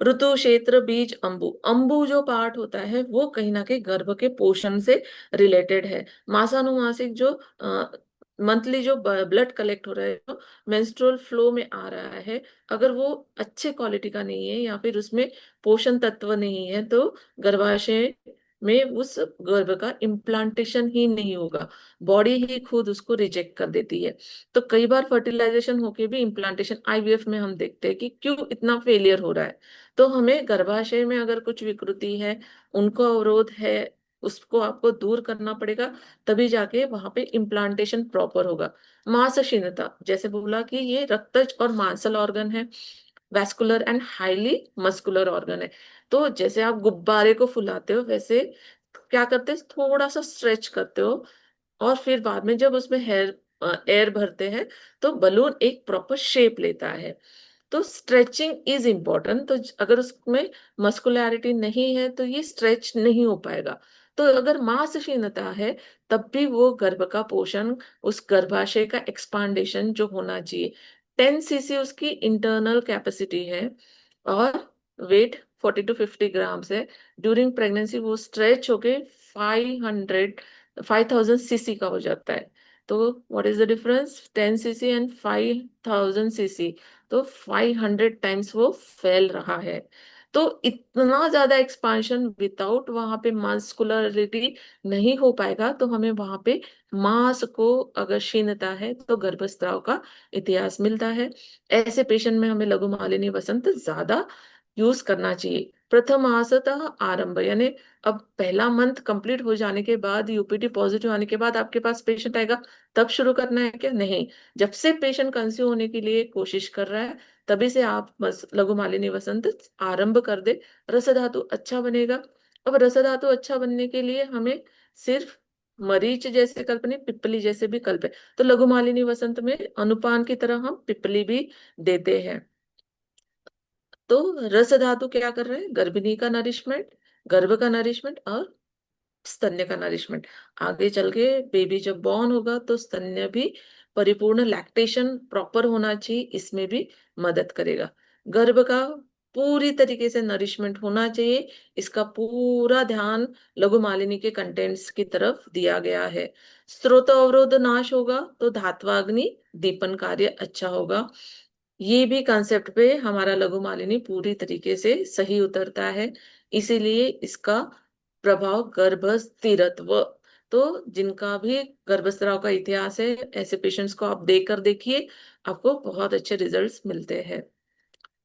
Speaker 3: ऋतु क्षेत्र बीज अंबु, अंबु जो पार्ट होता है वो कहीं ना कहीं गर्भ के पोषण से रिलेटेड है। मासानुमासिक जो मंथली जो ब्लड कलेक्ट हो रहा है, जो मेंस्ट्रुअल फ्लो में आ रहा है, अगर वो अच्छे क्वालिटी का नहीं है या फिर उसमें पोषण तत्व नहीं है, तो गर्भाशय में उस गर्भ का इम्प्लांटेशन ही नहीं होगा, बॉडी ही खुद उसको रिजेक्ट कर देती है। तो कई बार फर्टिलाइजेशन होके भी इम्प्लांटेशन, आईवीएफ में हम देखते हैं कि क्यों इतना फेलियर हो रहा है। तो हमें गर्भाशय में अगर कुछ विकृति है, उनको अवरोध है, उसको आपको दूर करना पड़ेगा, तभी जाके वहां पे इम्प्लांटेशन प्रॉपर होगा। मांसहीनता, जैसे बोला कि ये रक्तज और मांसल ऑर्गन है, vascular and highly muscular organ है। तो जैसे आप गुब्बारे को फुलाते हो, वैसे क्या करते हैं, थोड़ा सा स्ट्रेच करते हो, और फिर बाद में जब उसमें एयर भरते हैं, तो बलून एक प्रॉपर शेप लेता है। तो स्ट्रेचिंग इज इम्पोर्टेंट। तो अगर उसमें मस्कुलैरिटी नहीं है, तो ये स्ट्रेच नहीं हो पाएगा। तो अगर मांसहीनता है, तब भी वो गर्भ का पोषण, उस गर्भाशय का एक्सपांडेशन जो होना चाहिए, 10 cc उसकी इंटरनल कैपेसिटी है, और वेट 40 to 50 ग्राम्स है। ड्यूरिंग प्रेगनेंसी वो स्ट्रेच होके 5000 cc का हो जाता है। तो what is the difference, 10 cc and 5000 cc? तो 500 टाइम्स वो फैल रहा है। तो इतना ज्यादा एक्सपांशन विदाउट वहां पे मस्कुलरिटी नहीं हो पाएगा। तो हमें वहां पे मांस को अगर क्षीणता है, तो गर्भस्राव का इतिहास मिलता है। ऐसे पेशेंट में हमें लघु मालिनी वसंत ज्यादा यूज करना चाहिए। प्रथम मासतः आरंभ, यानी अब पहला मंथ कंप्लीट हो जाने के बाद, यूपीटी पॉजिटिव आने के बाद आपके पास पेशेंट आएगा, तब शुरू करना है क्या? नहीं, जब से पेशेंट कंसीव होने के लिए कोशिश कर रहा है, तभी से आप बस लघु मालिनी वसंत आरंभ कर दे। रस धातु अच्छा बनेगा। अब रस धातु अच्छा बनने के लिए हमें सिर्फ मरीच जैसे कल्प नहीं, पिप्पली जैसे भी कल्प है। तो लघु मालिनी वसंत में अनुपान की तरह हम पिप्पली भी देते हैं। तो रस धातु क्या कर रहे हैं, गर्भिणी का नरिशमेंट, गर्भ का नरिशमेंट और स्तन्य का नरिशमेंट। आगे चल के बेबी जब बॉर्न होगा, तो स्तन्य भी परिपूर्ण लैक्टेशन प्रॉपर होना चाहिए, इसमें भी मदद करेगा। गर्भ का पूरी तरीके से नरिशमेंट होना चाहिए, इसका पूरा ध्यान लघु मालिनी के कंटेंट्स की तरफ दिया गया है। स्रोत अवरोध नाश होगा, तो धात्वाग्नि दीपन कार्य अच्छा होगा। ये भी कंसेप्ट पे हमारा लघु मालिनी पूरी तरीके से सही उतरता है। इसीलिए इसका प्रभाव गर्भ स्थिरत्व। तो जिनका भी गर्भस्राव का इतिहास है, ऐसे पेशेंट्स को आप देकर देखिए, आपको बहुत अच्छे रिजल्ट्स मिलते हैं।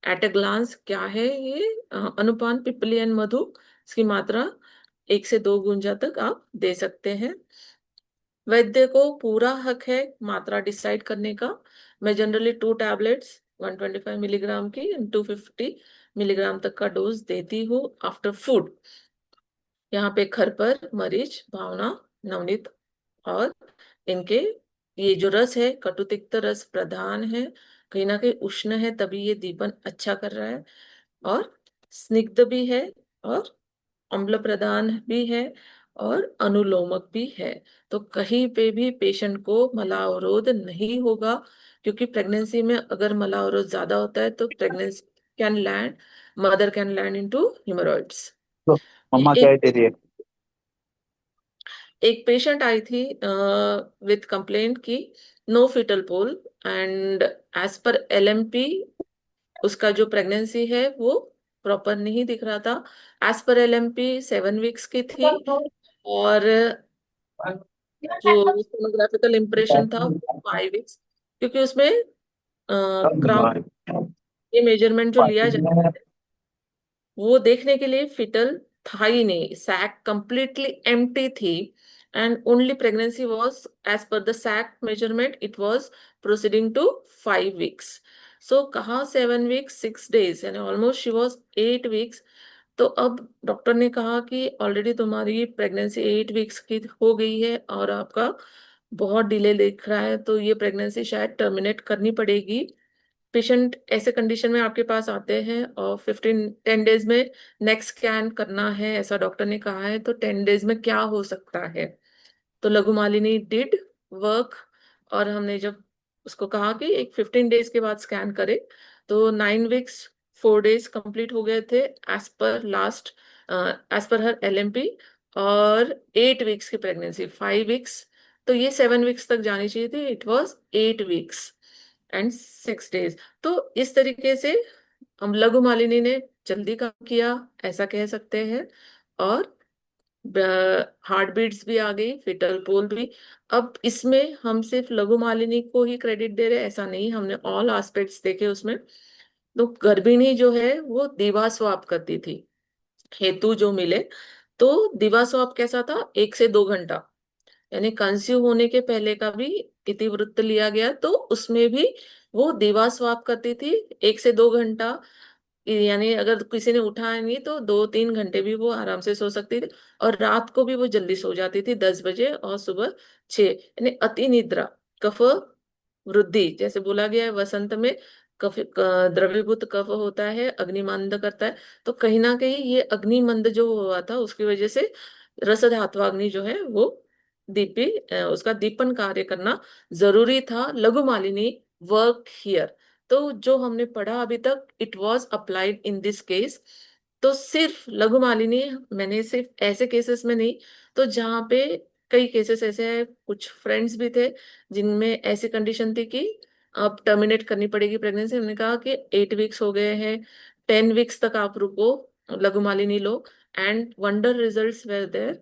Speaker 3: एट अ ग्लांस क्या है ये, अनुपान पिप्पली एंड मधु, इसकी मात्रा 1 से 2 गुंजा तक आप दे सकते हैं। वैद्य को पूरा हक है मात्रा डिसाइड करने का। मैं जनरली 2 टैबलेट्स 125 मिलीग्राम की 250 मिलीग्राम तक का डोज देती हूँ आफ्टर फूड। यहाँ पे खरपर, मरीच, भावना, नवनीत और इनके ये जो रस है, कटुतिक्त रस प्रधान है, कहीं ना कहीं उष्ण है, तभी ये दीपन अच्छा कर रहा है, और स्निग्ध भी है, और अम्ल प्रदान भी है, और अनुलोमक भी है। तो कहीं पे भी पेशेंट को मलावरोध नहीं होगा, क्योंकि प्रेगनेंसी में अगर मलावरोध ज्यादा होता है, तो pregnancy can land, mother can land into haemorrhoids.
Speaker 1: तो मम्मा क्या
Speaker 3: एक
Speaker 1: दे रही है?
Speaker 3: एक पेशेंट आई थी विथ कंप्लेंट की no foetal pole, and as per LMP उसका जो प्रेगनेंसी है वो प्रॉपर नहीं दिख रहा था। एज पर एलएमपी 7 वीक्स की थी, और जो सोनोग्राफिकल इम्प्रेशन था 5 वीक्स, क्योंकि उसमें क्राउन, ये मेजरमेंट जो लिया जाता है, वो देखने के लिए फिटल था ही नहीं, सैक कंप्लीटली एम्प्टी थी, and only pregnancy was as per the sac measurement, it was proceeding to 5 weeks. So कहाँ 7 वीक्स 6 डेज, यानी ऑलमोस्ट शी वाज 8 वीक्स। तो अब डॉक्टर ने कहा कि ऑलरेडी तुम्हारी प्रेगनेंसी 8 वीक्स की हो गई है, और आपका बहुत डिले दिख रहा है, तो ये प्रेगनेंसी शायद टर्मिनेट करनी पड़ेगी। पेशेंट ऐसे कंडीशन में आपके पास आते हैं, और 10 डेज में नेक्स्ट स्कैन करना है, ऐसा डॉक्टर ने कहा है, तो 10 डेज में क्या हो सकता है? तो लघु मालिनी डिड वर्क, और हमने जब उसको कहा कि एक 15 डेज के बाद स्कैन करे, तो 9 वीक्स 4 डेज कंप्लीट हो गए थे as per last, as per हर एलएमपी, और 8 वीक्स की प्रेगनेंसी 5 वीक्स तो ये 7 वीक्स तक जानी चाहिए थी, it was 8 weeks and 6 days. तो इस तरीके से हम लघु मालिनी ने जल्दी काम किया, ऐसा कह सकते हैं। और हार्ट बीट्स भी आ गई, फिटल पोल भी। अब इसमें हम सिर्फ लघु मालिनी को ही क्रेडिट दे रहे हैं ऐसा नहीं, हमने ऑल एस्पेक्ट्स देखे उसमें। तो गर्भिणी जो है वो दीवा स्वाप करती थी, हेतु जो मिले। तो दीवा स्वाप कैसा था, 1 से 2 घंटा, यानी कंसीव होने के पहले का भी इतिवृत्त लिया गया, तो उसमें भी वो दीवा स्वाप करती थी 1 से 2 घंटा। यानी अगर किसी ने उठाया नहीं तो 2-3 घंटे भी वो आराम से सो सकती थी। और रात को भी वो जल्दी सो जाती थी, 10 बजे, और सुबह 6। यानी अति निद्रा कफ वृद्धि, जैसे बोला गया है वसंत में कफ द्रवीभूत कफ होता है, अग्निमंद करता है। तो कहीं ना कहीं ये अग्निमंद जो हुआ था उसकी वजह से रस धात्वाग्नि जो है वो उसका दीपन कार्य करना जरूरी था। लघु मालिनी वर्क हियर। तो जो हमने पढ़ा अभी तक, it was applied in this case. तो सिर्फ लघु मालिनी, मैंने सिर्फ ऐसे केसेस में नहीं, तो जहाँ पे कई केसेस ऐसे हैं, कुछ फ्रेंड्स भी थे जिनमें ऐसी कंडीशन थी कि अब टर्मिनेट करनी पड़ेगी प्रेगनेंसी। उन्होंने कहा कि 8 वीक्स हो गए हैं, 10 वीक्स तक आप रुको, लघु मालिनी लो। And wonder results were there,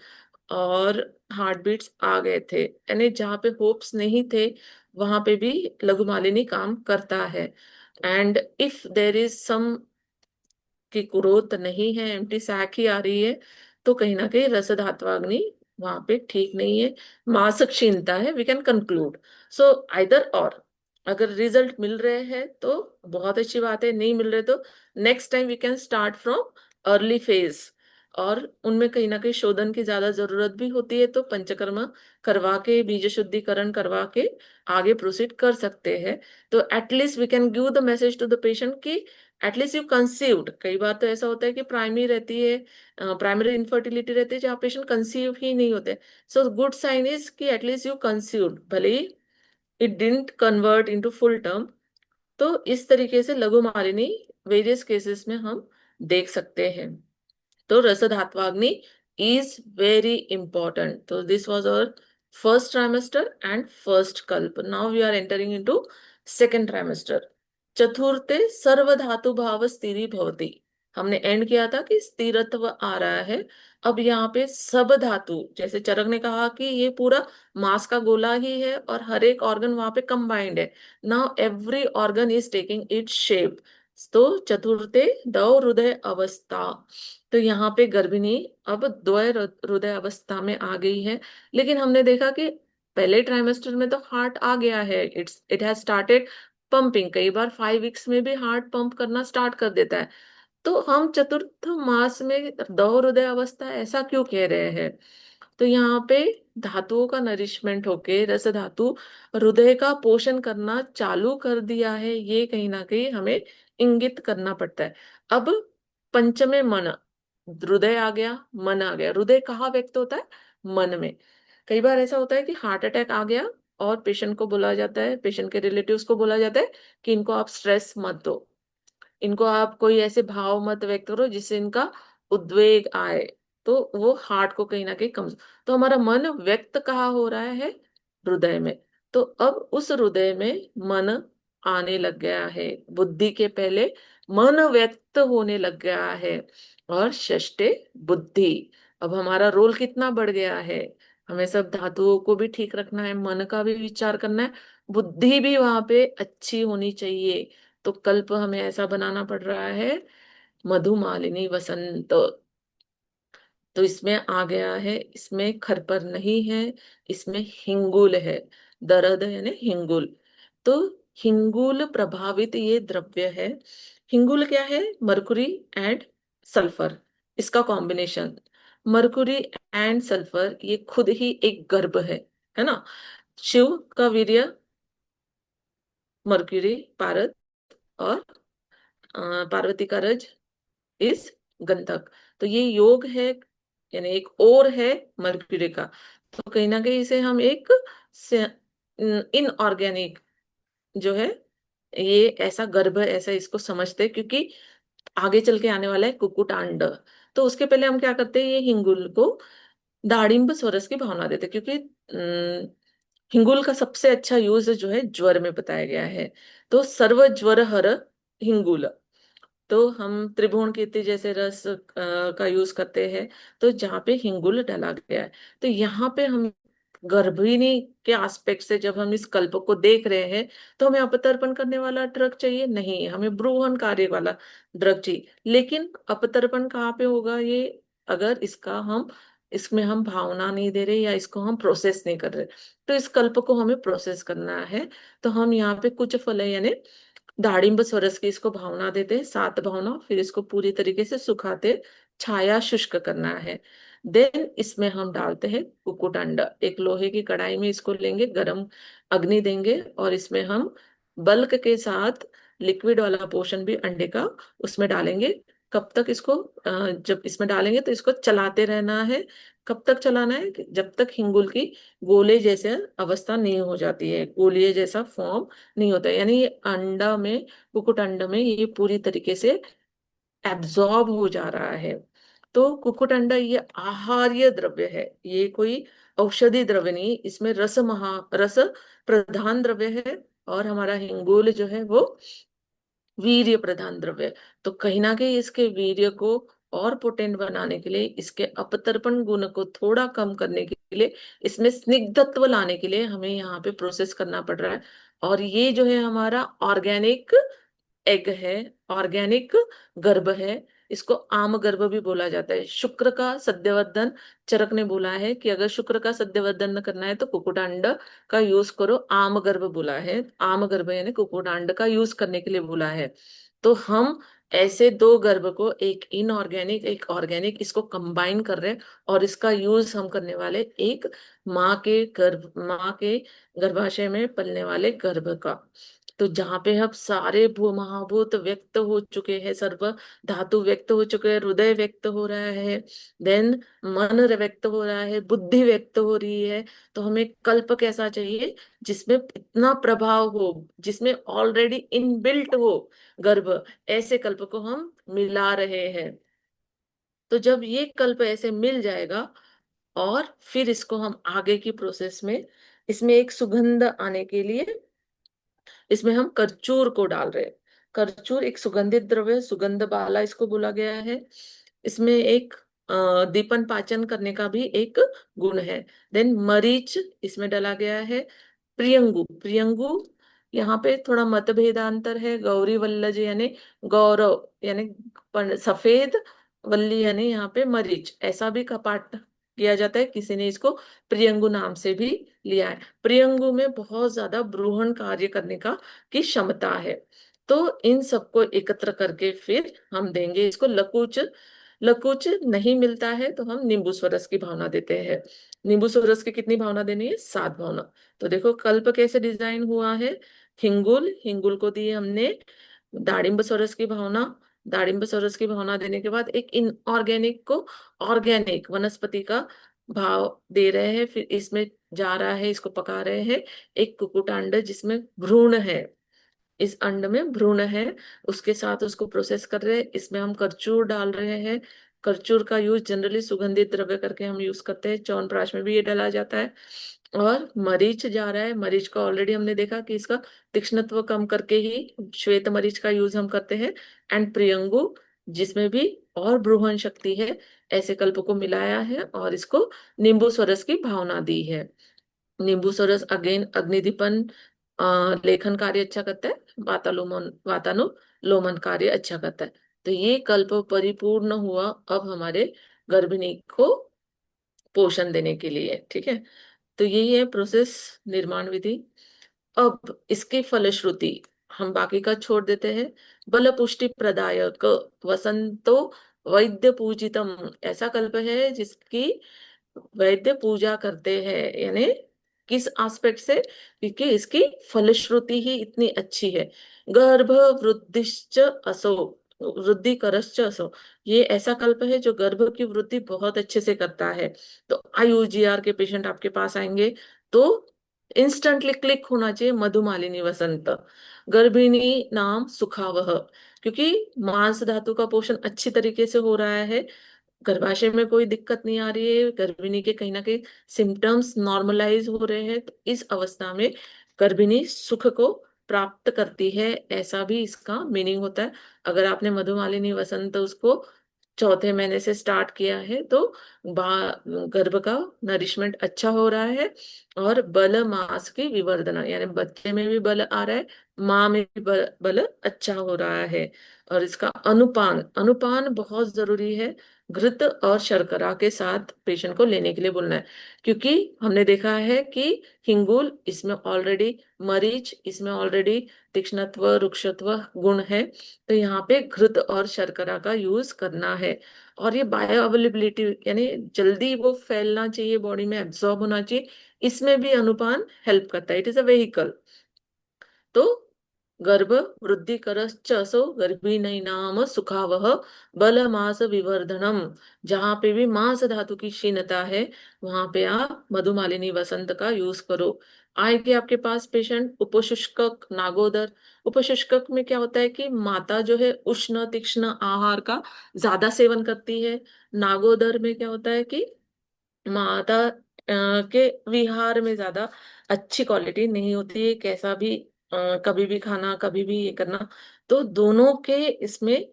Speaker 3: और हार्ट बीट्स आ गए थे। यानी जहाँ पे होप्स नहीं थे वहां पे भी लघु मालिनी काम करता है। And if there is some की ग्रोथ नहीं है, एम्प्टी सैक ही आ रही है, तो कहीं ना कहीं रस धात्वाग्नि वहां पे ठीक नहीं है, मासक क्षीणता है, we can conclude. So either or, अगर रिजल्ट मिल रहे हैं तो बहुत अच्छी बात है, नहीं मिल रहे तो next time we can start from early phase. और उनमें कहीं ना कहीं शोधन की ज्यादा जरूरत भी होती है, तो पंचकर्मा करवा के, बीज शुद्धिकरण करवा के आगे प्रोसीड कर सकते हैं। तो at least we can give the message to the patient कि एटलीस्ट यू कंसीव्ड। कई बार तो ऐसा होता है कि प्राइमरी रहती है, प्राइमरी इनफर्टिलिटी रहती है जहाँ पेशेंट कंसीव ही नहीं होते। सो गुड साइन इज कि एटलीस्ट यू कंसीव्ड, भले ही it didn't convert into full term. तो इस तरीके से लघु मालिनी वेरियस केसेस में हम देख सकते हैं। तो ras dhatvagni is very important. तो this was our first trimester and first kalpa. Now we are entering into second trimester. चतुर्थे सर्व धातु भाव स्थिरी भवति। हमने एंड किया था कि स्थिरत्व आ रहा है। अब यहाँ पे सब धातु, जैसे चरक ने कहा कि ये पूरा मांस का गोला ही है और हर एक ऑर्गन वहां पे कंबाइंड है। Now every organ is taking its shape. तो चतुर्थे द्वौ हृदय अवस्था। तो यहाँ पे गर्भिणी अब द्वय हृदय अवस्था में आ गई है। लेकिन हमने देखा कि पहले ट्राइमेस्टर में तो हार्ट आ गया है, इट हैज स्टार्टेड पंपिंग। कई बार 5 वीक्स में भी हार्ट पंप करना स्टार्ट कर देता है। तो हम चतुर्थ मास में द्वौ हृदय अवस्था ऐसा क्यों कह रहे हैं? तो यहाँ पे धातुओं का नरिशमेंट होके रस धातु हृदय का पोषण करना चालू कर दिया है, ये कहीं ना कहीं हमें इंगित करना पड़ता है। अब पंचमे मन, हृदय आ गया, मन आ गया। हृदय कहाँ व्यक्त होता है? मन में। कई बार ऐसा होता है कि हार्ट अटैक आ गया और पेशेंट को बोला जाता है, पेशेंट के रिलेटिव्स को बोला जाता है कि इनको आप स्ट्रेस मत दो, इनको आप कोई ऐसे भाव मत व्यक्त करो जिससे इनका उद्वेग आए। तो वो हार्ट को कहीं ना कहीं कम, तो हमारा मन व्यक्त कहाँ हो रहा है? हृदय में। तो अब उस हृदय में मन आने लग गया है, बुद्धि के पहले मन व्यक्त होने लग गया है। और षष्ठे बुद्धि। अब हमारा रोल कितना बढ़ गया है, हमें सब धातुओं को भी ठीक रखना है, मन का भी विचार करना है, बुद्धि भी वहां पे अच्छी होनी चाहिए। तो कल्प हमें ऐसा बनाना पड़ रहा है, मधुमालिनी वसंत। तो इसमें आ गया है, इसमें खरपर नहीं है, इसमें हिंगुल है। दर्द यानी हिंगुल। तो हिंगुल प्रभावित ये द्रव्य है। हिंगुल क्या है? मरकुरी एंड सल्फर, इसका कॉम्बिनेशन। मरकुरी एंड सल्फर ये खुद ही एक गर्भ है ना। शिव का वीर्य मरक्यूरी पारद, और पार्वती का रज इस गंधक। तो ये योग है, यानी एक और है मर्क्यूरी का। तो कहीं ना कहीं इसे हम एक इनऑर्गेनिक जो है, ये ऐसा गर्भ ऐसा इसको समझते हैं, क्योंकि आगे चल के आने वाला है कुकुटांड। तो उसके पहले हम क्या करते हैं, ये हिंगुल को दाड़िंब स्वरस की भावना देते हैं, क्योंकि हिंगुल का सबसे अच्छा यूज जो है ज्वर में बताया गया है। तो सर्व ज्वर हर हिंगुल। तो हम त्रिभुवन कीर्ति जैसे रस का यूज करते हैं, तो जहाँ पे हिंगुल डाला गया है। तो यहाँ पे हम गर्भिणी के एस्पेक्ट से जब हम इस कल्प को देख रहे हैं, तो हमें अपतर्पण करने वाला ड्रग चाहिए नहीं, हमें ब्रूहन कार्य वाला ड्रग चाहिए। लेकिन अपतर्पण कहाँ पे होगा ये, अगर इसमें हम भावना नहीं दे रहे या इसको हम प्रोसेस नहीं कर रहे। तो इस कल्प को हमें प्रोसेस करना है। तो हम यहाँ पे कुछ फल यानी दाड़िंब स्वरस की इसको भावना देते हैं, 7 भावना, फिर इसको पूरी तरीके से सुखाते, छाया शुष्क करना है। देन इसमें हम डालते हैं कुक्कुट अंडा। एक लोहे की कढ़ाई में इसको लेंगे, गरम अग्नि देंगे, और इसमें हम बल्क के साथ लिक्विड वाला पोर्शन भी अंडे का उसमें डालेंगे। कब तक इसको जब इसमें डालेंगे तो इसको चलाते रहना है। कब तक चलाना है, जब तक हिंगुल की गोले जैसे अवस्था नहीं हो जाती है, गोलिये जैसा फॉर्म नहीं होता है। यानी ये अंडा में, कुक्कुट अंडा में ये पूरी तरीके से एब्जॉर्ब हो जा रहा है। तो कुक्कुट अंडा ये आहार्य द्रव्य है, ये कोई औषधि द्रव्य नहीं, इसमें रस प्रधान द्रव्य है। और हमारा हिंगोल जो है वो वीर्य प्रधान द्रव्य है। तो कहीं ना कहीं इसके वीर्य को और पोटेंट बनाने के लिए, इसके अपतर्पण गुण को थोड़ा कम करने के लिए, इसमें स्निग्धत्व लाने के लिए हमें यहाँ पे प्रोसेस करना पड़ रहा है। और ये जो है हमारा ऑर्गेनिक एग है, ऑर्गेनिक गर्भ है। इसको आम गर्भ भी बोला जाता है। शुक्र का सद्यवर्धन, चरक ने बोला है कि अगर शुक्र का सद्यवर्धन करना है तो कुक्कुटांड का यूज करो। आम गर्भ बोला है, आम गर्भ यानी कुक्कुटांड का यूज करने के लिए बोला है। तो हम ऐसे दो गर्भ को, एक इनऑर्गेनिक एक ऑर्गेनिक, इसको कंबाइन कर रहे हैं। और इसका यूज हम करने वाले एक माँ के गर्भाशय में पलने वाले गर्भ का। तो जहाँ पे अब सारे भू महाभूत व्यक्त हो चुके हैं, सर्व धातु व्यक्त हो चुके हैं, हृदय व्यक्त हो रहा है, देन मन व्यक्त हो रहा है, बुद्धि व्यक्त हो रही है। तो हमें कल्प कैसा चाहिए, जिसमें इतना प्रभाव हो, जिसमें ऑलरेडी इनबिल्ट हो गर्भ, ऐसे कल्प को हम मिला रहे हैं। तो जब ये कल्प ऐसे मिल जाएगा, और फिर इसको हम आगे की प्रोसेस में, इसमें एक सुगंध आने के लिए इसमें हम करचूर को डाल रहे हैं। करचूर एक सुगंधित द्रव्य, सुगंध बाला इसको बोला गया है। इसमें एक दीपन पाचन करने का भी एक गुण है। देन मरीच इसमें डाला गया है। प्रियंगु, प्रियंगु यहाँ पे थोड़ा मतभेदांतर है। गौरी वल्लज यानी गौरव, यानी सफेद, वल्ली यानी यहाँ पे मरीच, ऐसा भी कपाट किया जाता है। किसी ने इसको प्रियंगु नाम से भी लिया है। प्रियंगु में बहुत ज्यादा ब्रूहण कार्य करने का की क्षमता है। तो इन सबको एकत्र करके फिर हम देंगे इसको लकुच। लकुच नहीं मिलता है तो हम नींबू स्वरस की भावना देते हैं। नींबू स्वरस की कितनी भावना देनी है, 7 भावना। तो देखो कल्प कैसे डिजाइन हुआ है। हिंगुल, हिंगुल को दी हमने दाड़िंब स्वरस की भावना। दाड़िंब स्वरस की भावना देने के बाद एक इनऑर्गेनिक को ऑर्गेनिक वनस्पति का भाव दे रहे हैं। फिर इसमें जा रहा है, इसको पका रहे हैं एक कुक्कुट अंड जिसमें भ्रूण है। इस अंड में भ्रूण है, उसके साथ उसको प्रोसेस कर रहे हैं। इसमें हम करचूर डाल रहे हैं। करचूर का यूज जनरली सुगंधित द्रव्य करके हम यूज करते हैं, च्यवनप्राश में भी ये डाला जाता है। और मरीच जा रहा है। मरीच का ऑलरेडी हमने देखा कि इसका तीक्ष्णत्व कम करके ही श्वेत मरीच का यूज हम करते हैं। एंड प्रियंगु, जिसमें भी और ब्रूहण शक्ति है, ऐसे कल्प को मिलाया है और इसको नींबू स्वरस की भावना दी है। नींबू सरस अगेन अग्निदीपन लेखन कार्य अच्छा करता है, वातानुलोमन कार्य अच्छा करता है। तो ये कल्प परिपूर्ण हुआ अब हमारे गर्भिणी को पोषण देने के लिए। ठीक है, तो यही है प्रोसेस, निर्माण विधि। अब इसकी फलश्रुति हम बाकी का छोड़ देते हैं। बल पुष्टि प्रदायक वसंतो वैद्य पूजितम, ऐसा कल्प है जिसकी वैद्य पूजा करते हैं। यानी किस एस्पेक्ट से, क्योंकि इसकी फलश्रुति ही इतनी अच्छी है। गर्भ वृद्धिश्च असो, वृद्धि करश्च असो, ये ऐसा कल्प है जो गर्भ की वृद्धि बहुत अच्छे से करता है। तो IUGR के पेशेंट आपके पास आएंगे तो इंस्टेंटली क्लिक होना चाहिए मधुमालिनी वसंत, गर्भिणी नाम सुखावह, क्योंकि मांस धातु का पोषण अच्छी तरीके से हो रहा है। गर्भाशय में कोई दिक्कत नहीं आ रही है, गर्भिणी के कहीं ना कहीं सिम्टम्स नॉर्मलाइज हो रहे हैं, तो इस अवस्था में गर्भिणी सुख को प्राप्त करती है, ऐसा भी इसका मीनिंग होता है। अगर आपने मधुमालिनी वसंत उसको चौथे महीने से स्टार्ट किया है तो गर्भ का नरिशमेंट अच्छा हो रहा है, और बल मास की विवर्धना, यानी बच्चे में भी बल आ रहा है, माँ में भी बल अच्छा हो रहा है। और इसका अनुपान, अनुपान बहुत जरूरी है। घृत और शर्करा के साथ पेशेंट को लेने के लिए बोलना है, क्योंकि हमने देखा है कि हिंगुल इसमें ऑलरेडी, मरीच इसमें ऑलरेडी तीक्ष्णत्व रुक्षत्व गुण है, तो यहाँ पे घृत और शर्करा का यूज करना है। और ये बायो अवेलेबिलिटी, यानी जल्दी वो फैलना चाहिए, बॉडी में एब्जॉर्ब होना चाहिए, इसमें भी अनुपान हेल्प करता है। It is a vehicle. तो गर्भ वृद्धि करश्च असो गर्भिणी नाम सुखावह बल मास विवर्धनम। जहां पे भी मांस धातु की क्षीणता है, वहां पे आप मधुमालिनी वसंत का यूज करो। आएंगे आपके पास पेशेंट उपोशुष्कक नागोदर। उपोशुष्कक में क्या होता है कि माता जो है उष्ण तीक्ष्ण आहार का ज्यादा सेवन करती है। नागोदर में क्या होता है कि माता के विहार में ज्यादा अच्छी क्वालिटी नहीं होती है, कैसा भी कभी भी खाना, कभी भी ये करना। तो दोनों के इसमें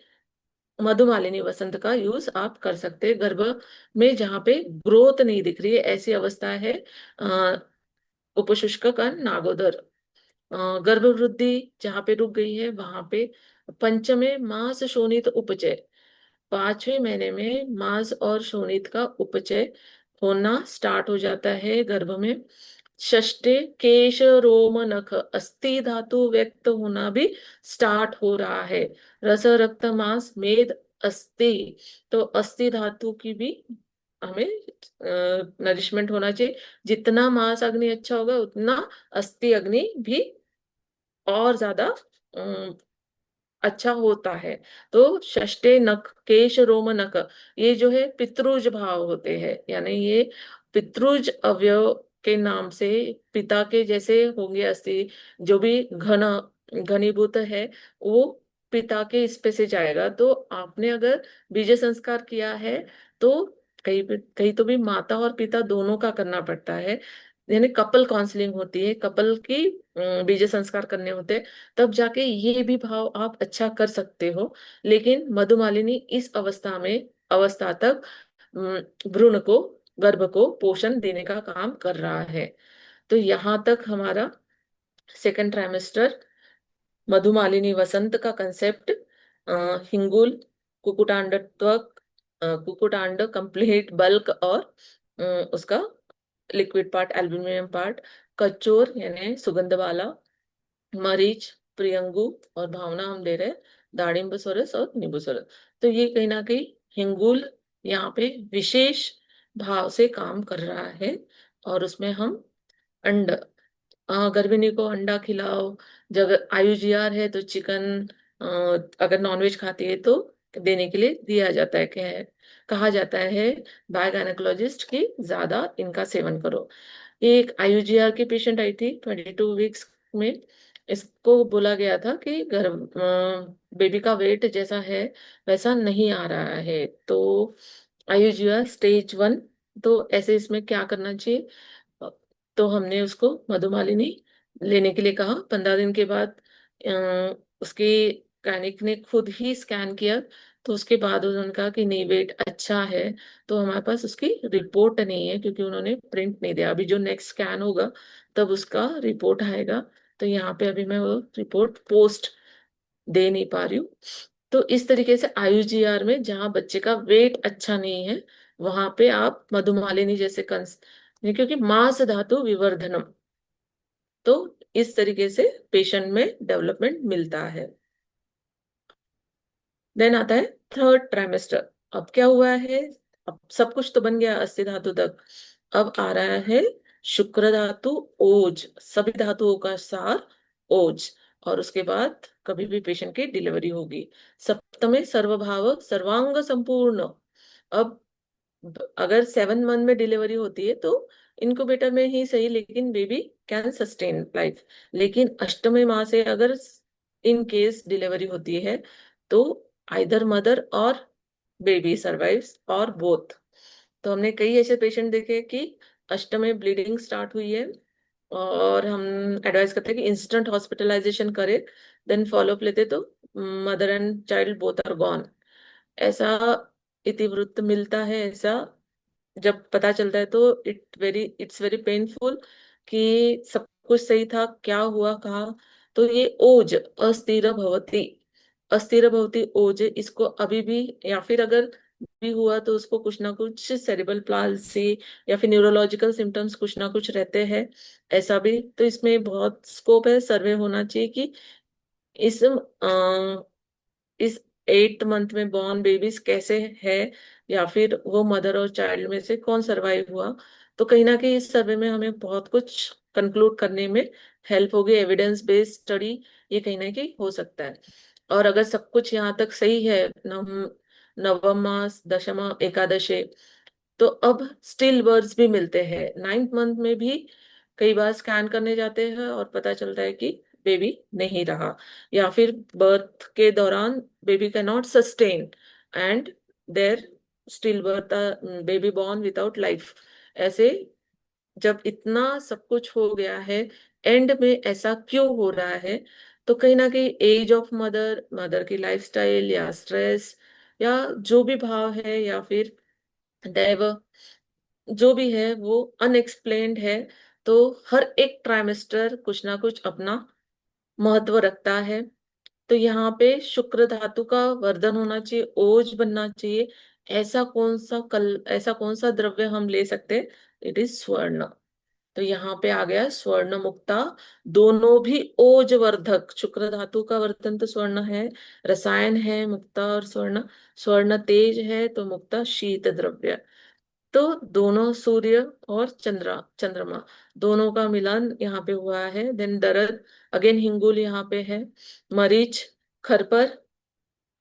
Speaker 3: मधुमालिनी वसंत का यूज आप कर सकते हैं। गर्भ में जहाँ पे ग्रोथ नहीं दिख रही है, ऐसी अवस्था है, उपशुष्क का नागोदर। गर्भ वृद्धि जहाँ पे रुक गई है, वहां पे पंचमे मास शोणित उपचय, 5वें महीने में मांस और शोणित का उपचय होना स्टार्ट हो जाता है गर्भ में। षष्ठे केश रोम नख अस्थि धातु व्यक्त होना भी स्टार्ट हो रहा है। रस रक्त मांस मेद अस्थि, तो अस्थि धातु की भी हमें नरिशमेंट होना चाहिए। जितना मांस अग्नि अच्छा होगा, उतना अस्थि अग्नि भी और ज्यादा अच्छा होता है। तो षष्ठे नख केश रोम नख, ये जो है पितृज भाव होते हैं, यानी ये पितृज अवयव के नाम से पिता के जैसे होंगे अस्थि, जो भी घनीभूत है वो पिता के इस पे से जाएगा। तो आपने अगर बीज संस्कार किया है तो कहीं कहीं तो भी माता और पिता दोनों का करना पड़ता है, यानी कपल काउंसलिंग होती है, कपल की बीज संस्कार करने होते हैं, तब जाके ये भी भाव आप अच्छा कर सकते हो। लेकिन मधुमालिनी इस अवस्था तक भ्रूण को, गर्भ को पोषण देने का काम कर रहा है। तो यहाँ तक हमारा सेकंड ट्राइमेस्टर मधुमालिनी वसंत का कंसेप्ट, हिंगुल, कुकुटांडत्वक, कुकुटांड कंप्लीट बल्क, और उसका लिक्विड पार्ट एल्ब्यूमिनियम पार्ट, कचोर यानी सुगंध वाला, मरीच, प्रियंगु, और भावना हम दे रहे हैं दाड़िम्ब सोरस और नींबू सोरस। तो ये कहीं ना कहीं हिंगुल यहाँ पे विशेष भाव से काम कर रहा है। और उसमें हम अंड, गर्भिणी को अंडा खिलाओ, जब IUGR है तो चिकन, अगर नॉनवेज खाती है तो देने के लिए दिया जाता है, कहा जाता है बाय गायनेकोलॉजिस्ट की ज्यादा इनका सेवन करो। ये एक IUGR की पेशेंट आई थी 22 वीक्स में, इसको बोला गया था कि बेबी का वेट जैसा है वैसा नहीं आ रहा है, तो IUGR स्टेज 1। तो ऐसे इसमें क्या करना चाहिए? तो हमने उसको मधुमालिनी लेने के लिए कहा। 15 दिन के बाद उसके गायनिक ने खुद ही स्कैन किया, तो उसके बाद उन्होंने कहा कि नहीं, वेट अच्छा है। तो हमारे पास उसकी रिपोर्ट नहीं है, क्योंकि उन्होंने प्रिंट नहीं दिया। अभी जो नेक्स्ट स्कैन होगा तब उसका रिपोर्ट आएगा, तो यहाँ पे अभी मैं वो रिपोर्ट पोस्ट दे नहीं पा रही हूँ। तो इस तरीके से IUGR में जहाँ बच्चे का वेट अच्छा नहीं है, वहां पे आप मधुमालिनी जैसे क्योंकि मांस धातु विवर्धनम, तो इस तरीके से पेशेंट में डेवलपमेंट मिलता है। देन आता है थर्ड ट्राइमेस्टर। अब क्या हुआ है? अब सब कुछ तो बन गया अस्थि धातु तक, अब आ रहा है शुक्र धातु, ओज, सभी धातुओं का सार ओज। और उसके बाद कभी भी पेशेंट की डिलीवरी होगी। सप्तमे सर्वभाव सर्वांग संपूर्ण। अब अगर 7 मंथ में डिलीवरी होती है तो इनक्यूबेटर में ही सही, लेकिन बेबी कैन सस्टेन लाइफ। लेकिन अष्टमे माह से अगर इन केस डिलीवरी होती है तो आइदर मदर और बेबी सर्वाइव्स और बोथ। तो हमने कई ऐसे पेशेंट देखे कि अष्टम में ब्लीडिंग स्टार्ट हुई है और हम एडवाइस करते हैं कि इंस्टेंट हॉस्पिटलाइजेशन करे, देन फॉलोअप लेते तो mother and child both are gone. ऐसा इतिवृत्त मिलता है, ऐसा जब पता चलता है तो इट्स वेरी पेनफुल कि सब कुछ सही था, क्या हुआ कहा। तो ये ओज अस्थिर भवती ओज, इसको अभी भी, या फिर अगर भी हुआ तो उसको कुछ ना कुछ सेरिब्रल पाल्सी या फिर न्यूरोलॉजिकल सिम्टम्स कुछ ना कुछ रहते हैं। ऐसा भी तो इसमें बहुत स्कोप है, सर्वे होना चाहिए कि इस इस 8 मंथ में बॉर्न बेबीज कैसे है, या फिर वो मदर और चाइल्ड में से कौन सरवाइव हुआ। तो कहीं ना कहीं इस सर्वे में हमें बहुत कुछ कंक्लूड करने में हेल्प होगी, एविडेंस बेस्ड स्टडी ये कहीं ना कहीं हो सकता है। और अगर सब कुछ यहाँ तक सही है, नवम मास दशम एकादशे, तो अब स्टिल बर्ड्स भी मिलते हैं 9th मंथ में भी। कई बार स्कैन करने जाते हैं और पता चलता है कि बेबी नहीं रहा, या फिर बर्थ के दौरान baby can not sustain and there stillbirth, baby born without life. ऐसे जब इतना सब कुछ हो गया है, एंड में ऐसा क्यों हो रहा है? तो कहीं ना कहीं एज ऑफ मदर, मदर की लाइफस्टाइल या स्ट्रेस या जो भी भाव है, या फिर दैव, जो भी है वो अनएक्सप्लेन्ड है। तो हर एक ट्राइमेस्टर कुछ ना कुछ अपना महत्व रखता है। तो यहाँ पे शुक्र धातु का वर्धन होना चाहिए, ओज बनना चाहिए। ऐसा कौन सा द्रव्य हम ले सकते हैं? इट इज स्वर्ण। तो यहाँ पे आ गया स्वर्ण मुक्ता। दोनों भी ओज वर्धक, शुक्र धातु का वर्तन तो स्वर्ण है, रसायन है मुक्ता और स्वर्ण। स्वर्ण तेज है तो मुक्ता शीत द्रव्य। तो दोनों सूर्य और चंद्रमा दोनों का मिलन यहाँ पे हुआ है। देन दरद, अगेन हिंगुल यहाँ पे है। मरीच, खरपर,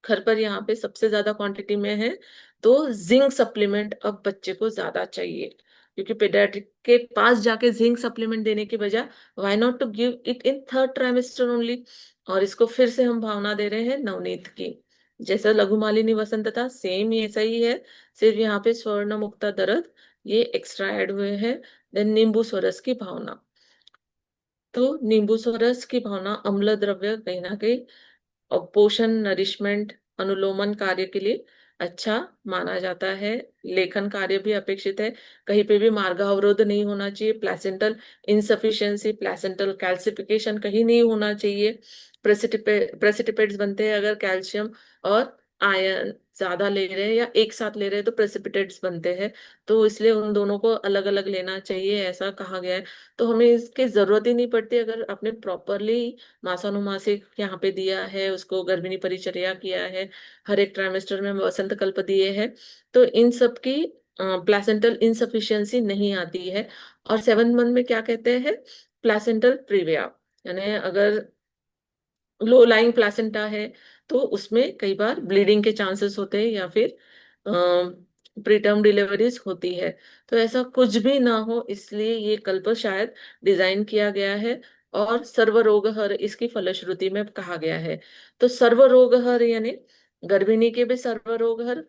Speaker 3: खरपर यहाँ पे सबसे ज्यादा क्वांटिटी में है। तो जिंक सप्लीमेंट अब बच्चे को ज्यादा चाहिए, क्योंकि पेडियाट्रिक के पास जाके जिंक सप्लीमेंट देने के बजाय why not to give it in 3rd trimester only. और इसको फिर से हम भावना दे रहे हैं नवनीत की। जैसा लघु मालिनी वसंत था, सेम ऐसा ही है, सिर्फ यहाँ पे स्वर्ण मुक्ता दरद ये एक्स्ट्रा ऐड हुए हैं। देन नींबू सोरस की भावना। तो नींबू सोरस की भावना अम्ल द्रव्य कहीं ना कहीं और पोषण, नरिशमेंट, अनुलोमन कार्य के लिए अच्छा माना जाता है। लेखन कार्य भी अपेक्षित है। कहीं पे भी मार्ग अवरोध नहीं होना चाहिए, प्लेसेंटल इनसफिशियंसी, प्लेसेंटल कैल्सिफिकेशन कहीं नहीं होना चाहिए। प्रेसिपिटेट्स बनते हैं अगर कैल्शियम और आयरन ज्यादा ले रहे हैं या एक साथ ले रहे हैं तो प्रेसिपिटेट्स बनते हैं। तो इसलिए उन दोनों को अलग अलग लेना चाहिए, ऐसा कहा गया है। तो हमें इसकी जरूरत ही नहीं पड़ती अगर आपने प्रॉपरली मासानुमासिक यहाँ पे दिया है, उसको गर्भिणी परिचर्या किया है, हर एक ट्राइमेस्टर में वसंत कल्प दिए हैं, तो इन सब की प्लेसेंटल इनसफिशियंसी नहीं आती है। और 7th मंथ में क्या कहते हैं? प्लेसेंटल प्रीविया, यानी अगर लो लाइंग प्लासेंटा है तो उसमें कई बार ब्लीडिंग के चांसेस होते हैं, या फिर प्रीटर्म डिलीवरीज होती है। तो ऐसा कुछ भी ना हो, इसलिए ये कल्प शायद डिजाइन किया गया है। और सर्वरोगहर इसकी फलश्रुति में कहा गया है। तो सर्वरोगहर यानी गर्भिणी के भी सर्वरोगहर,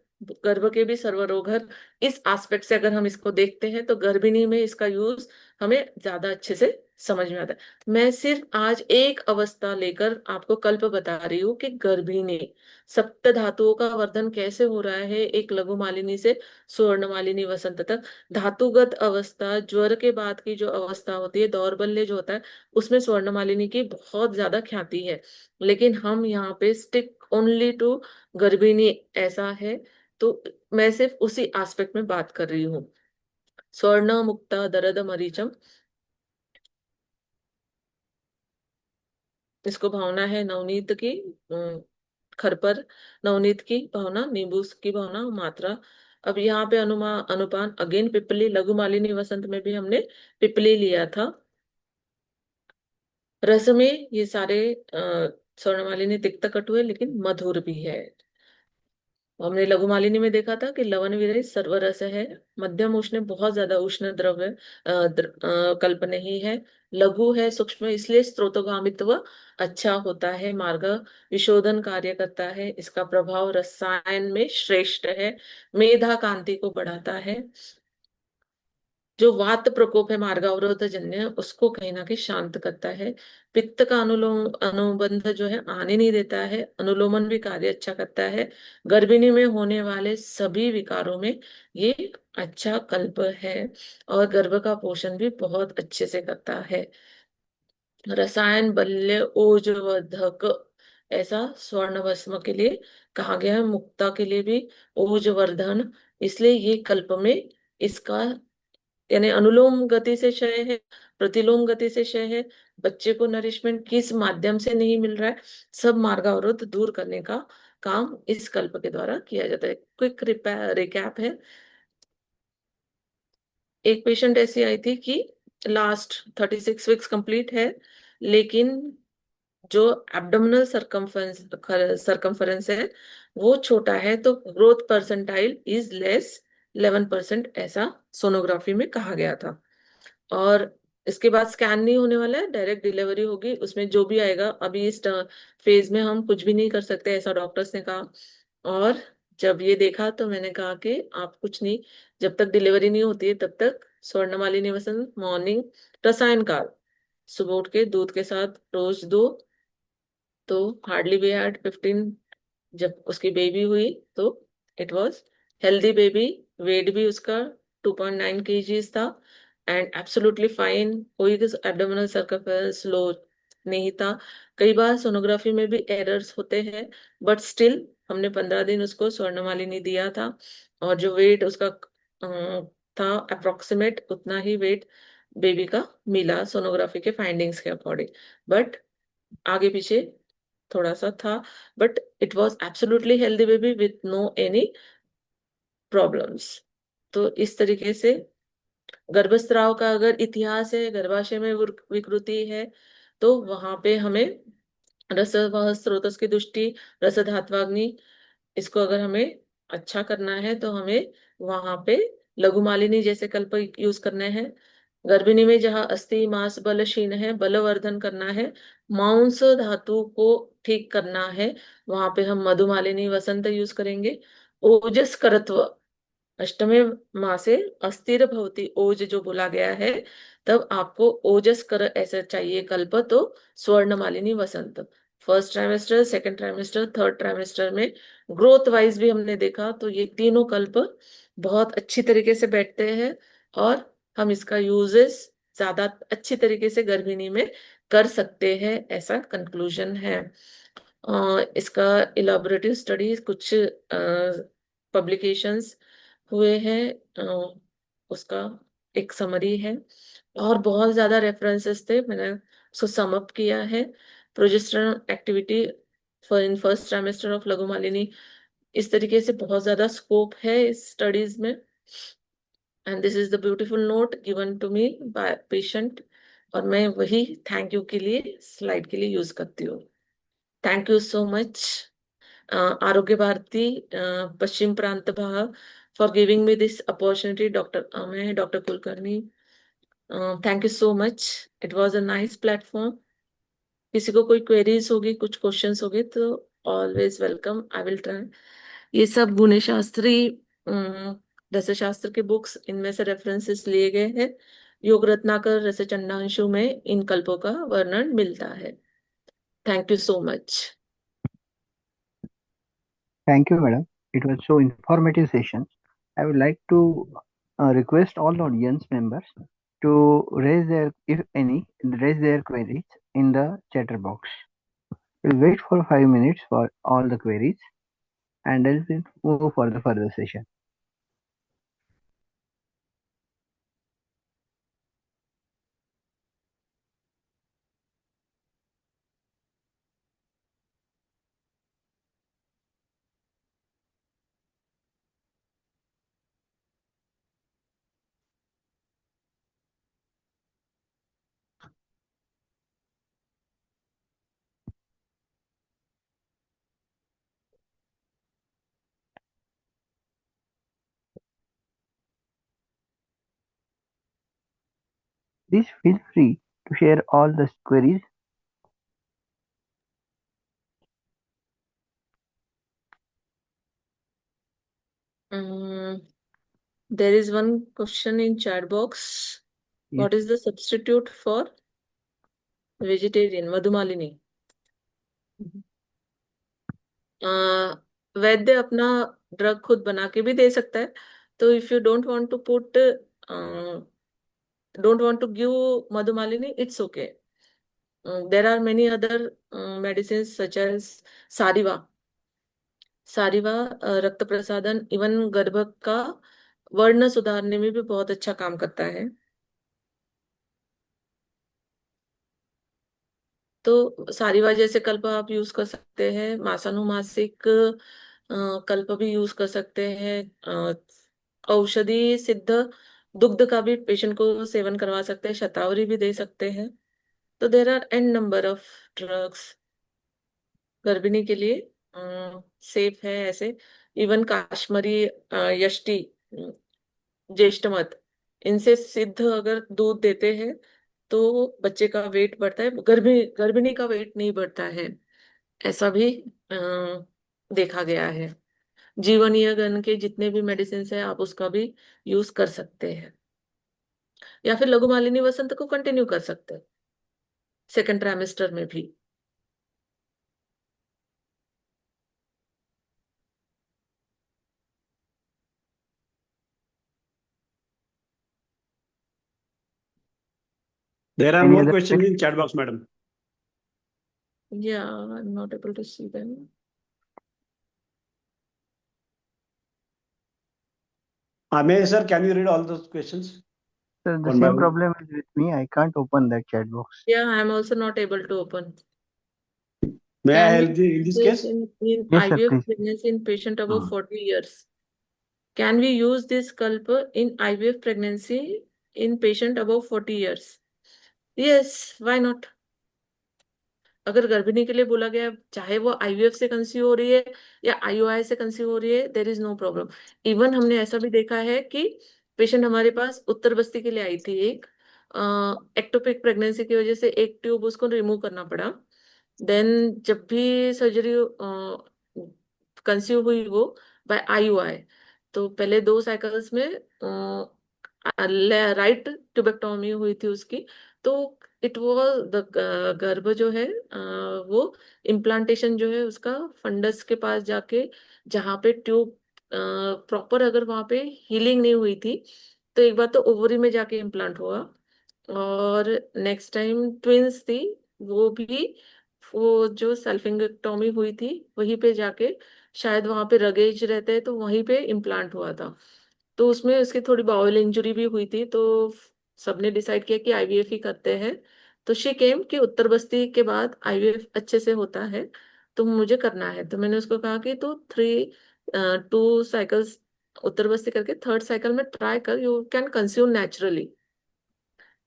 Speaker 3: गर्भ के भी सर्वरोगहर। इस एस्पेक्ट से अगर हम इसको देखते हैं तो गर्भिणी में इसका यूज हमें ज्यादा अच्छे से समझ में आता है। मैं सिर्फ आज एक अवस्था लेकर आपको कल्प बता रही हूँ कि गर्भिणी सप्त धातुओं का वर्धन कैसे हो रहा है, एक लघु मालिनी से स्वर्ण मालिनी वसंत तक। धातुगत अवस्था, ज्वर के बाद की जो अवस्था होती है, दौर्बल्य जो होता है, उसमें स्वर्ण मालिनी की बहुत ज्यादा ख्याति है। लेकिन हम यहाँ पे स्टिक ओनली टू गर्भिणी, ऐसा है। तो मैं सिर्फ उसी एस्पेक्ट में बात कर रही हूँ। स्वर्ण मुक्ता दरद मरीचम, इसको भावना है नवनीत की, खरपर नवनीत की भावना, नींबू की भावना, मात्रा। अब यहाँ पे अनुपान अगेन पिपली, लघु मालिनी वसंत में भी हमने पिपली लिया था। रस में ये सारे स्वर्णमालिनी तिक्त कटु है लेकिन मधुर भी है। हमने लघु मालिनी में देखा था कि लवण विरहित सर्वरस है, मध्यम उष्ण बहुत ज्यादा उष्ण द्रव्य कल्प नहीं है, लघु है, सूक्ष्म, इसलिए स्त्रोतगामित्व अच्छा होता है, मार्ग विशोधन कार्य करता है, इसका प्रभाव रसायन में श्रेष्ठ है, मेधा कांति को बढ़ाता है, जो वात प्रकोप है मार्गावरोध जन्य उसको कहीं ना कहीं शांत करता है, पित्त का अनुलोम अनुबंध जो है आने नहीं देता है, अनुलोमन भी कार्य अच्छा करता है, गर्भिणी में होने वाले सभी विकारों में ये अच्छा कल्प है, और गर्भ का पोषण भी बहुत अच्छे से करता है। रसायन बल्य ओजवर्धक, ऐसा स्वर्ण भस्म के लिए कहा गया है, मुक्ता के लिए भी ओजवर्धन, इसलिए ये कल्प में इसका यानी अनुलोम गति से क्षय है, प्रतिलोम गति से क्षय है, बच्चे को नरिशमेंट किस माध्यम से नहीं मिल रहा है, सब मार्गावरोध दूर करने का काम इस कल्प के द्वारा किया जाता है। क्विक रिकैप है, एक पेशेंट ऐसी आई थी कि लास्ट 36 वीक्स कंप्लीट है, लेकिन जो एब्डोमिनल सरकमफरेंस है वो छोटा है, तो ग्रोथ परसेंटाइल इज लेस 11%, ऐसा सोनोग्राफी में कहा गया था। और इसके बाद स्कैन नहीं होने वाला है, डायरेक्ट डिलीवरी होगी, उसमें जो भी आएगा, अभी इस फेज में हम कुछ भी नहीं कर सकते, ऐसा डॉक्टर्स ने कहा। और जब ये देखा तो मैंने कहा कि आप कुछ नहीं, जब तक डिलीवरी नहीं होती है तब तक स्वर्णमाली निवसन मॉर्निंग रसायन काल सुबह उठ के दूध के साथ रोज दो, तो हार्डली वी हैड 15, जब उसकी बेबी हुई तो it was healthy baby, weight भी उसका 2.9 kgs था, एंड एब्सोल्युटली फाइन, कोई एब्डोमिनल सर्कमफेरेंस लो नहीं था। कई बार सोनोग्राफी में भी एरर्स होते हैं, बट स्टिल हमने 15 दिन उसको स्वर्णमालिनी दिया था, और जो वेट उसका था अप्रोक्सीमेट उतना ही वेट बेबी का मिला सोनोग्राफी के फाइंडिंग्स के अकॉर्डिंग, बट आगे पीछे थोड़ा सा था, but it was absolutely healthy baby with no any problems. तो इस तरीके से गर्भस्राव का अगर इतिहास है, गर्भाशय में विकृति है, तो वहां पे हमें रसवह स्रोतस की दृष्टि, रसधात्वाग्नि, इसको अगर हमें अच्छा करना है तो हमें वहां पे लघु मालिनी जैसे कल्प यूज करने हैं। गर्भिणी में जहाँ अस्थि मांस बल क्षीण है, बलवर्धन करना है, मांस धातु को ठीक करना है, वहां पे हम मधुमालिनी वसंत यूज करेंगे। ओजस करत्व, अष्टमे माह से अस्थिर भवती ओज जो बोला गया है, तब आपको ओजस कर ऐसा चाहिए कल्प, तो Swarna Malini Vasant. First trimester, second trimester, third trimester में ग्रोथ वाइज भी हमने देखा, तो ये तीनों कल्प बहुत अच्छी तरीके से बैठते हैं, और हम इसका यूजेस ज्यादा अच्छी तरीके से गर्भिणी में कर सकते हैं, ऐसा कंक्लूजन है। इसका इलाबोरेटिव स्टडीज कुछ पब्लिकेशंस हुए हैं, उसका एक समरी है, और बहुत ज्यादा रेफरेंसेस थे, मैंने उसको सम अप किया है। Progesterone activity for in first trimester of लघु मालिनी, इस तरीके से बहुत ज्यादा स्कोप है इस स्टडीज में, and this is the beautiful note given to me by patient, और मैं वही थैंक यू के लिए स्लाइड के लिए यूज करती हूँ। थैंक यू सो मच आरोग्य भारती पश्चिम प्रांत भाग for giving me this opportunity, doctor Amay, doctor Kulkarni, thank you so much, it was a nice platform. किसी को कोई क्वेरीज होगी, कुछ क्वेश्चंस होगे तो always welcome, I will try. ये सब गुण शास्त्री रसशास्त्र के बुक्स, इनमें से रेफरेंसेस लिए गए हैं, योग रत्नाकर रस चंडांशु में इन कल्पों का वर्णन मिलता है। Thank you so much.
Speaker 1: Thank you, madam. It was so informative session. I would like to request all the audience members to raise their, if any, raise their queries in the chatter box. We'll wait for 5 minutes for all the queries, and then we'll move for the further session. Please feel free to share all the queries.
Speaker 3: There is one question in chat box.
Speaker 1: Yes.
Speaker 3: What is the substitute for vegetarian? Madhumalini. वैद्य अपना ड्रग खुद बना के भी दे सकता है. तो if you don't want to put don't want to give Madhumalini, it's okay. There are many other medicines such as Sariva. सारिवा रक्त प्रसादन इवन गर्भ का वर्ण सुधारने में भी बहुत अच्छा काम करता है. तो सारिवा जैसे कल्प आप यूज कर सकते हैं. मासानुमासिक कल्प भी यूज कर सकते हैं. औषधि सिद्ध दुग्ध का भी पेशेंट को सेवन करवा सकते हैं. शतावरी भी दे सकते हैं. तो there are N number of drugs गर्भिणी के लिए सेफ है ऐसे. इवन काश्मीरी यष्टि ज्येष्ठ मध इनसे सिद्ध अगर दूध देते हैं तो बच्चे का वेट बढ़ता है. गर्भिणी का वेट नहीं बढ़ता है. ऐसा भी देखा गया है. जीवनीय गण के जितने भी मेडिसिन है आप उसका भी यूज कर सकते हैं. या फिर लघु मालिनी वसंत को कंटिन्यू कर सकते हैं सेकंड ट्राइमेस्टर में भी.
Speaker 4: There are
Speaker 1: Any
Speaker 4: more
Speaker 1: other
Speaker 4: questions in chat box, madam.
Speaker 3: Yeah, I'm not able to see them.
Speaker 4: May sir, can you read all those questions?
Speaker 1: Sir, the
Speaker 4: One by
Speaker 1: same
Speaker 4: one.
Speaker 1: problem is with me. I can't open that chat box.
Speaker 3: Yeah, I'm also not able to open.
Speaker 4: May I
Speaker 3: Can
Speaker 4: help
Speaker 3: we
Speaker 4: you in this
Speaker 3: use
Speaker 4: case?
Speaker 3: in
Speaker 1: Yes, sir,
Speaker 3: IVF
Speaker 1: please.
Speaker 3: pregnancy in patient above
Speaker 4: Ah.
Speaker 3: 40 years? Can we use this kalpa in IVF pregnancy in patient above 40 years? Yes, why not? अगर गर्भिणी के लिए बोला गया चाहे वो आईवीएफ से कंसीव हो रही है या आईओआई से कंसीव हो रही है, there is no problem. Even हमने ऐसा भी देखा है कि पेशेंट हमारे पास उत्तर बस्ती के लिए आई थी. एक एक्टोपिक प्रेगनेंसी की वजह से एक ट्यूब उसको रिमूव करना पड़ा. देन जब भी सर्जरी कंसीव हुई वो बाय आईओआई, तो पहले 2 साइकिल्स में राइट ट्यूबेक्टोमी हुई थी उसकी. तो इट वाज द गर्भ जो है वो इम्प्लांटेशन जो है उसका फंडस के पास जाके जहाँ पे ट्यूब प्रॉपर अगर वहाँ पे हीलिंग नहीं हुई थी तो एक बार तो ओवरी में जाके इम्प्लांट हुआ. और नेक्स्ट टाइम ट्विंस थी वो भी वो जो सेल्फिंगेक्टोमी हुई थी वहीं पे जाके शायद वहां पे रगेज रहते हैं तो वहीं पे इम्प्लांट हुआ था. तो उसमें उसकी थोड़ी बाउल इंजरी भी हुई थी तो सबने डिसाइड किया कि आईवीएफ ही करते हैं. तो शी केम कि उत्तर बस्ती के बाद आईवीएफ अच्छे से होता है तो मुझे करना है. तो मैंने उसको कहा कि तू 2 साइकिल्स उत्तर बस्ती करके थर्ड साइकिल में ट्राई कर, you can conceive naturally.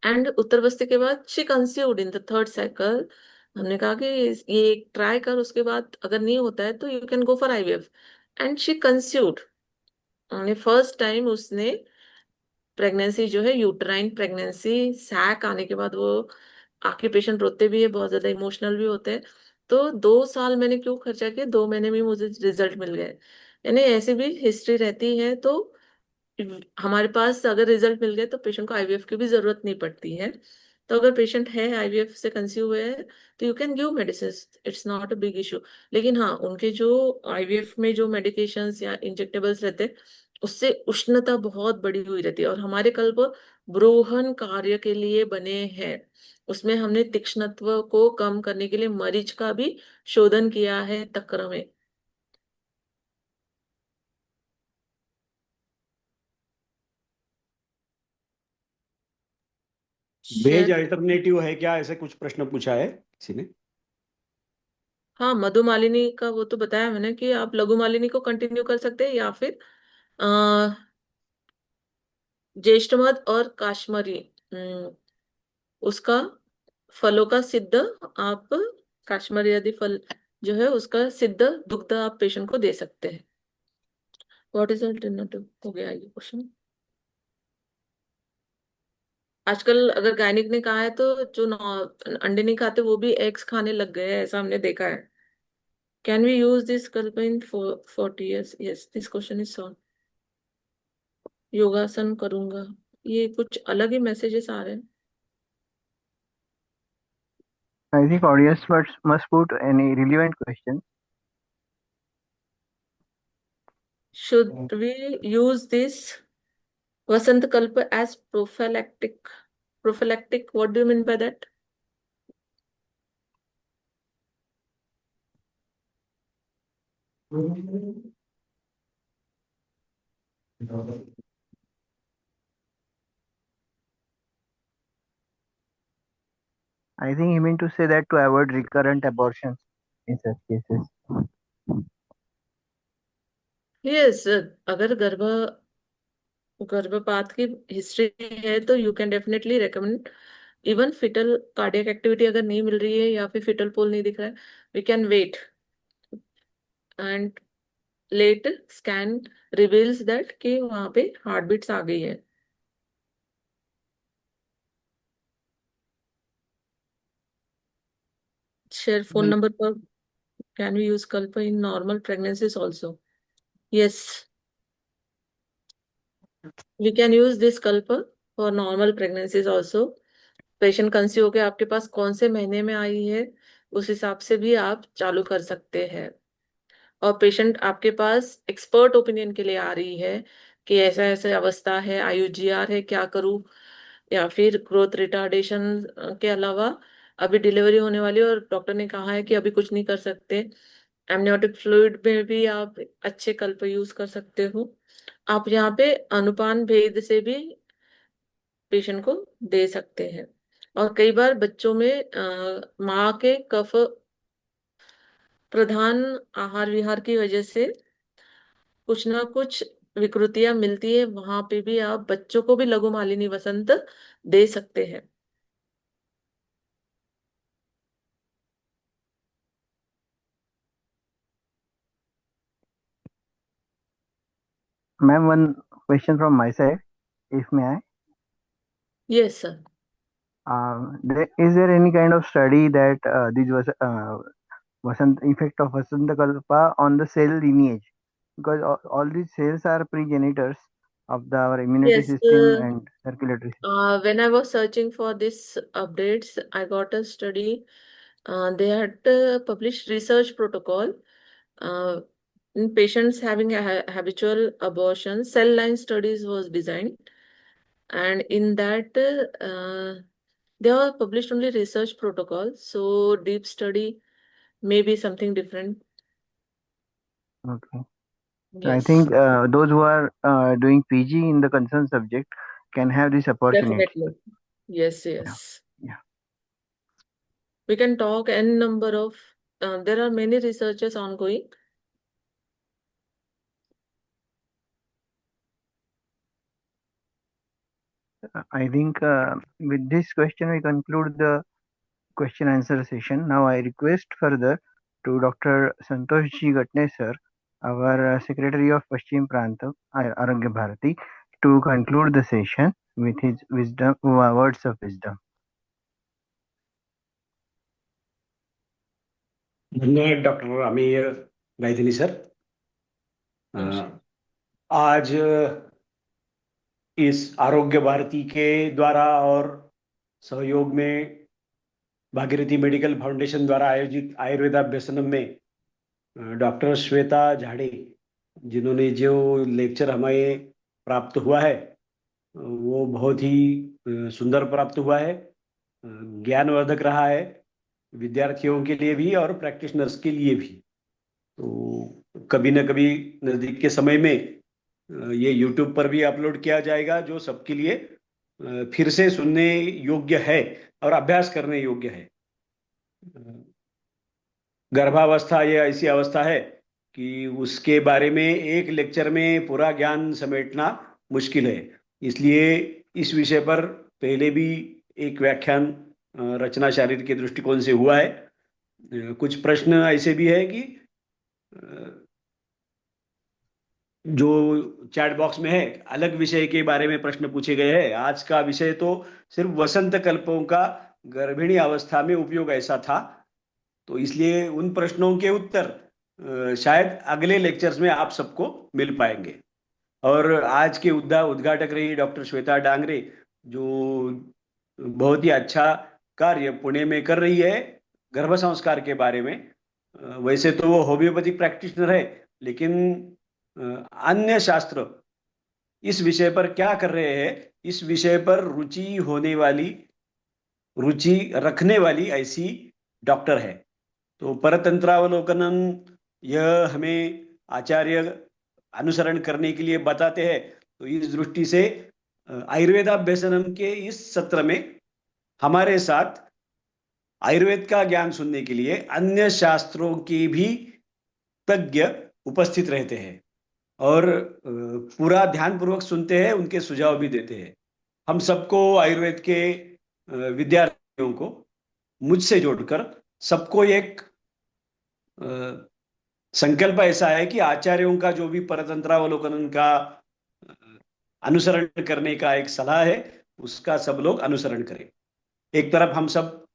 Speaker 3: And उत्तर बस्ती के बाद she conceived in the third cycle. हमने कहा कि ये ट्राई कर, उसके बाद अगर नहीं होता है तो you can go for IVF. And she conceived. First time उसने प्रेगनेंसी जो है यूटराइन प्रेगनेंसी सैक आने के बाद वो आके पेशेंट रोते भी है, बहुत ज्यादा इमोशनल भी होते हैं. तो 2 साल मैंने क्यों खर्चा किया, 2 महीने में मुझे रिजल्ट मिल गए. यानी ऐसी भी हिस्ट्री रहती है. तो हमारे पास अगर रिजल्ट मिल गए तो पेशेंट को आईवीएफ की भी जरूरत नहीं पड़ती है. तो अगर पेशेंट है आईवीएफ से कंसीव हुए है तो you can give medicine, it's not a big issue. लेकिन हाँ, उनके जो आईवीएफ में जो मेडिकेशंस या इंजेक्टेबल्स रहते हैं उससे उष्णता बहुत बड़ी हुई रहती है. और हमारे कल्प ब्रोहन कार्य के लिए बने हैं. उसमें हमने तीक्ष्णत्व को कम करने के लिए मरीज का भी शोधन किया है तक्र में.
Speaker 4: वेज
Speaker 3: शायद
Speaker 4: अल्टरनेटिव है क्या, ऐसे कुछ प्रश्न पूछा है किसी ने.
Speaker 3: हाँ, मधुमालिनी का वो तो बताया मैंने कि आप लघु मालिनी को कंटिन्यू कर सकते हैं या फिर अ, ज्येष्ठमध और काश्मीरी उसका फलों का सिद्ध आप काश्मीरी आदि फल जो है उसका सिद्ध दुग्ध आप पेशेंट को दे सकते हैं. व्हाट इज अल्टरनेटिव हो गया ये क्वेश्चन. आजकल अगर गायनिक ने कहा है तो जो अंडे नहीं खाते वो भी एग्स खाने लग गए हैं, ऐसा हमने देखा है. कैन वी यूज दिस कल्प इन 40 years? Yes, this question is solve. योगासन करूंगा, ये कुछ अलग ही मैसेजेस आ रहे हैं.
Speaker 1: I think audience must put any relevant question.
Speaker 3: Should we use this Vasant Kalpa as prophylactic? Prophylactic, what do you mean by that?
Speaker 1: I think he meant to say that to avoid recurrent abortions in such cases.
Speaker 3: Yes, अगर गर्भपात की हिस्ट्री है तो you can definitely recommend. Even foetal cardiac activity अगर नहीं मिल रही है या फिर फिटल पोल नहीं दिख रहा है, we can wait and let scan reveals that कि वहां पे हार्ट बीट्स आ गई है. शेयर फोन नंबर पर. Can we use kalpa in normal pregnancies also? Yes, we can use this kalpa for normal pregnancies also. Patient conceive होकर आपके पास कौन से महीने में आई है उस हिसाब से भी आप चालू कर सकते हैं. और पेशेंट आपके पास एक्सपर्ट ओपिनियन के लिए आ रही है कि ऐसा ऐसा अवस्था है, IUGR है, क्या करूं, या फिर ग्रोथ रिटार्डेशन के अलावा अभी डिलीवरी होने वाली है और डॉक्टर ने कहा है कि अभी कुछ नहीं कर सकते. एमनियोटिक फ्लूइड में भी आप अच्छे कल्प यूज कर सकते हो. आप यहाँ पे अनुपान भेद से भी पेशेंट को दे सकते हैं. और कई बार बच्चों में माँ के कफ प्रधान आहार विहार की वजह से कुछ ना कुछ विकृतियां मिलती है, वहां पे भी आप बच्चों को भी लघु मालिनी वसंत दे सकते हैं.
Speaker 1: Ma'am, one question from my side, if may I.
Speaker 3: Yes sir.
Speaker 1: Is there any kind of study that this was effect of Vasanta Kalpa on the cell lineage? Because all these cells are progenitors of our immunity
Speaker 3: Yes,
Speaker 1: system and circulatory system.
Speaker 3: when I was searching for this updates, I got a study. They had published research protocol in patients having a habitual abortion. Cell line studies was designed, and in that they are published only research protocol. So deep study may be something different.
Speaker 1: Okay. So I
Speaker 3: Yes,
Speaker 1: think those who are doing PG in the concerned subject can have this opportunity.
Speaker 3: definitely. Yes,
Speaker 1: Yeah.
Speaker 3: yes.
Speaker 1: Yeah.
Speaker 3: We can talk n number of. There are many researches ongoing.
Speaker 1: I think with this question we conclude the question answer session. Now I request further to Dr. Santosh G. Gatne sir, our Secretary of Paschim Pranta, Arogya Bharati, to conclude the session with his wisdom, words of wisdom.
Speaker 4: धन्यवाद डॉक्टर आमिर गायधनी सर. आज इस आरोग्य भारती के द्वारा और सहयोग में भागीरथी मेडिकल फाउंडेशन द्वारा आयोजित आयुर्वेदाभ्यसनम में डॉक्टर श्वेता झाड़े जिन्होंने जो लेक्चर हमें प्राप्त हुआ है वो बहुत ही सुंदर प्राप्त हुआ है, ज्ञानवर्धक रहा है विद्यार्थियों के लिए भी और प्रैक्टिशनर्स के लिए भी. तो कभी न कभी नज़दीक के समय में ये YouTube पर भी अपलोड किया जाएगा जो सबके लिए फिर से सुनने योग्य है और अभ्यास करने योग्य है. गर्भावस्था ये ऐसी अवस्था है कि उसके बारे में एक लेक्चर में पूरा ज्ञान समेटना मुश्किल है. इसलिए इस विषय पर पहले भी एक व्याख्यान रचना शारीर के दृष्टिकोण से हुआ है. कुछ प्रश्न ऐसे भी है कि जो चैट बॉक्स में है, अलग विषय के बारे में प्रश्न पूछे गए हैं। आज का विषय तो सिर्फ वसंत कल्पों का गर्भिणी अवस्था में उपयोग ऐसा था, तो इसलिए उन प्रश्नों के उत्तर शायद अगले लेक्चर्स में आप सबको मिल पाएंगे। और आज के उद्घाटक रही डॉक्टर श्वेता डांगरे, जो बहुत ही अच्छा कार्य पुणे में कर रही है गर्भ संस्कार के बारे में। वैसे तो वो होम्योपैथिक प्रैक्टिशनर है, लेकिन अन्य शास्त्र इस विषय पर क्या कर रहे हैं, इस विषय पर रुचि रखने वाली ऐसी डॉक्टर है। तो परतंत्रावलोकनम यह हमें आचार्य अनुसरण करने के लिए बताते हैं। तो इस दृष्टि से आयुर्वेदाभ्यसनम के इस सत्र में हमारे साथ आयुर्वेद का ज्ञान सुनने के लिए अन्य शास्त्रों के भी तज्ञ उपस्थित रहते हैं और पूरा ध्यानपूर्वक सुनते हैं, उनके सुझाव भी देते हैं। हम सबको, आयुर्वेद के विद्यार्थियों को मुझसे जोड़कर सबको एक संकल्प ऐसा है कि आचार्यों का जो भी परतंत्रावलोकन का अनुसरण करने का एक सलाह है, उसका सब लोग अनुसरण करें। एक तरफ हम सब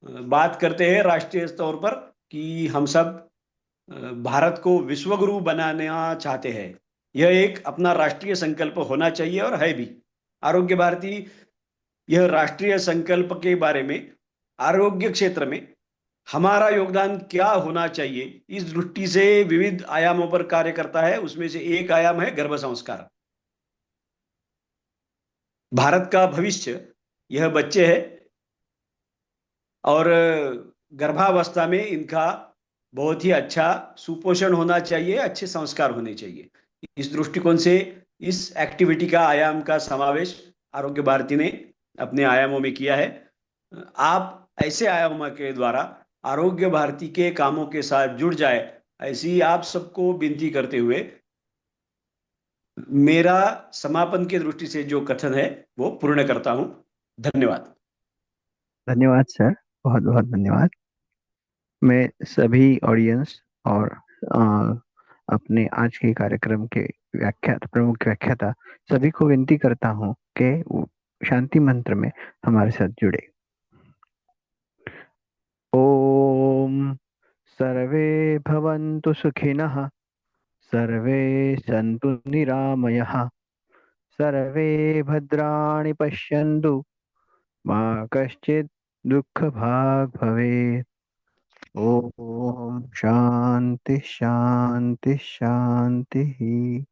Speaker 4: बात करते हैं राष्ट्रीय स्तर पर कि हम सब भारत को विश्वगुरु बनाना चाहते हैं। यह एक अपना राष्ट्रीय संकल्प होना चाहिए और है भी। आरोग्य भारती यह राष्ट्रीय संकल्प के बारे में आरोग्य क्षेत्र में हमारा योगदान क्या होना चाहिए, इस दृष्टि से विविध आयामों पर कार्य करता है। उसमें से एक आयाम है गर्भ संस्कार। भारत का भविष्य यह बच्चे हैं और गर्भावस्था में इनका बहुत ही अच्छा सुपोषण होना चाहिए, अच्छे संस्कार होने चाहिए। इस दृष्टिकोण से इस एक्टिविटी का आयाम का समावेश आरोग्य भारती ने अपने आयामों में किया है। आप ऐसे आयामों के द्वारा आरोग्य भारती के कामों के साथ जुड़ जाए, ऐसी आप सबको विनती करते हुए मेरा समापन की दृष्टि से जो कथन है वो पूर्ण करता हूं। धन्यवाद।
Speaker 1: धन्यवाद सर, बहुत बहुत धन्यवाद। मैं सभी ऑडियंस और अपने आज के कार्यक्रम के प्रमुख व्याख्याता सभी को विनती करता हूं कि वो शांति मंत्र में हमारे साथ जुड़े। ओम सर्वे भवन्तु सुखिनः, सर्वे सन्तु निरामयः, सर्वे भद्राणि पश्यन्तु, मा कश्चित् दुःखभाग् भवेत्। ओम शांति शांति शांति।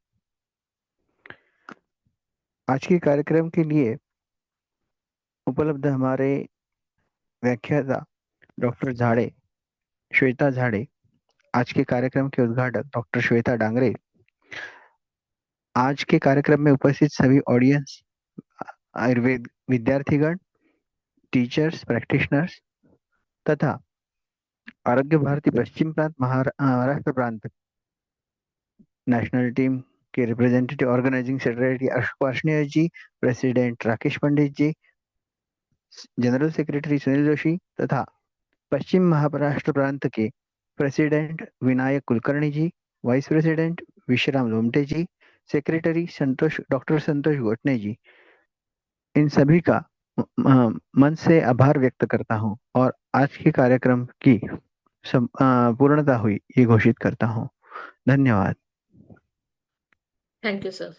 Speaker 1: आज के कार्यक्रम के लिए उपलब्ध हमारे व्याख्याता डॉक्टर झाड़े, श्वेता झाड़े, आज के कार्यक्रम के उद्घाटक डॉक्टर श्वेता डांगरे, आज के कार्यक्रम में उपस्थित सभी ऑडियंस, आयुर्वेद विद्यार्थीगण, टीचर्स, प्रैक्टिशनर्स तथा आरोग्य भारती पश्चिम प्रांत महाराष्ट्र प्रांत नेशनल टीम के representative organising secretary Ashok Varshney ji, president Rakesh Pandit ji, general secretary Sunil Joshi तथा पश्चिम महाराष्ट्र प्रांत के president Vinayak Kulkarni ji, vice president Vishram Lomte ji, secretary doctor Santosh Gotne ji, इन सभी का मन से आभार व्यक्त करता हूं और आज के कार्यक्रम की पूर्णता हुई ये घोषित करता हूं। धन्यवाद।
Speaker 3: Thank you sir.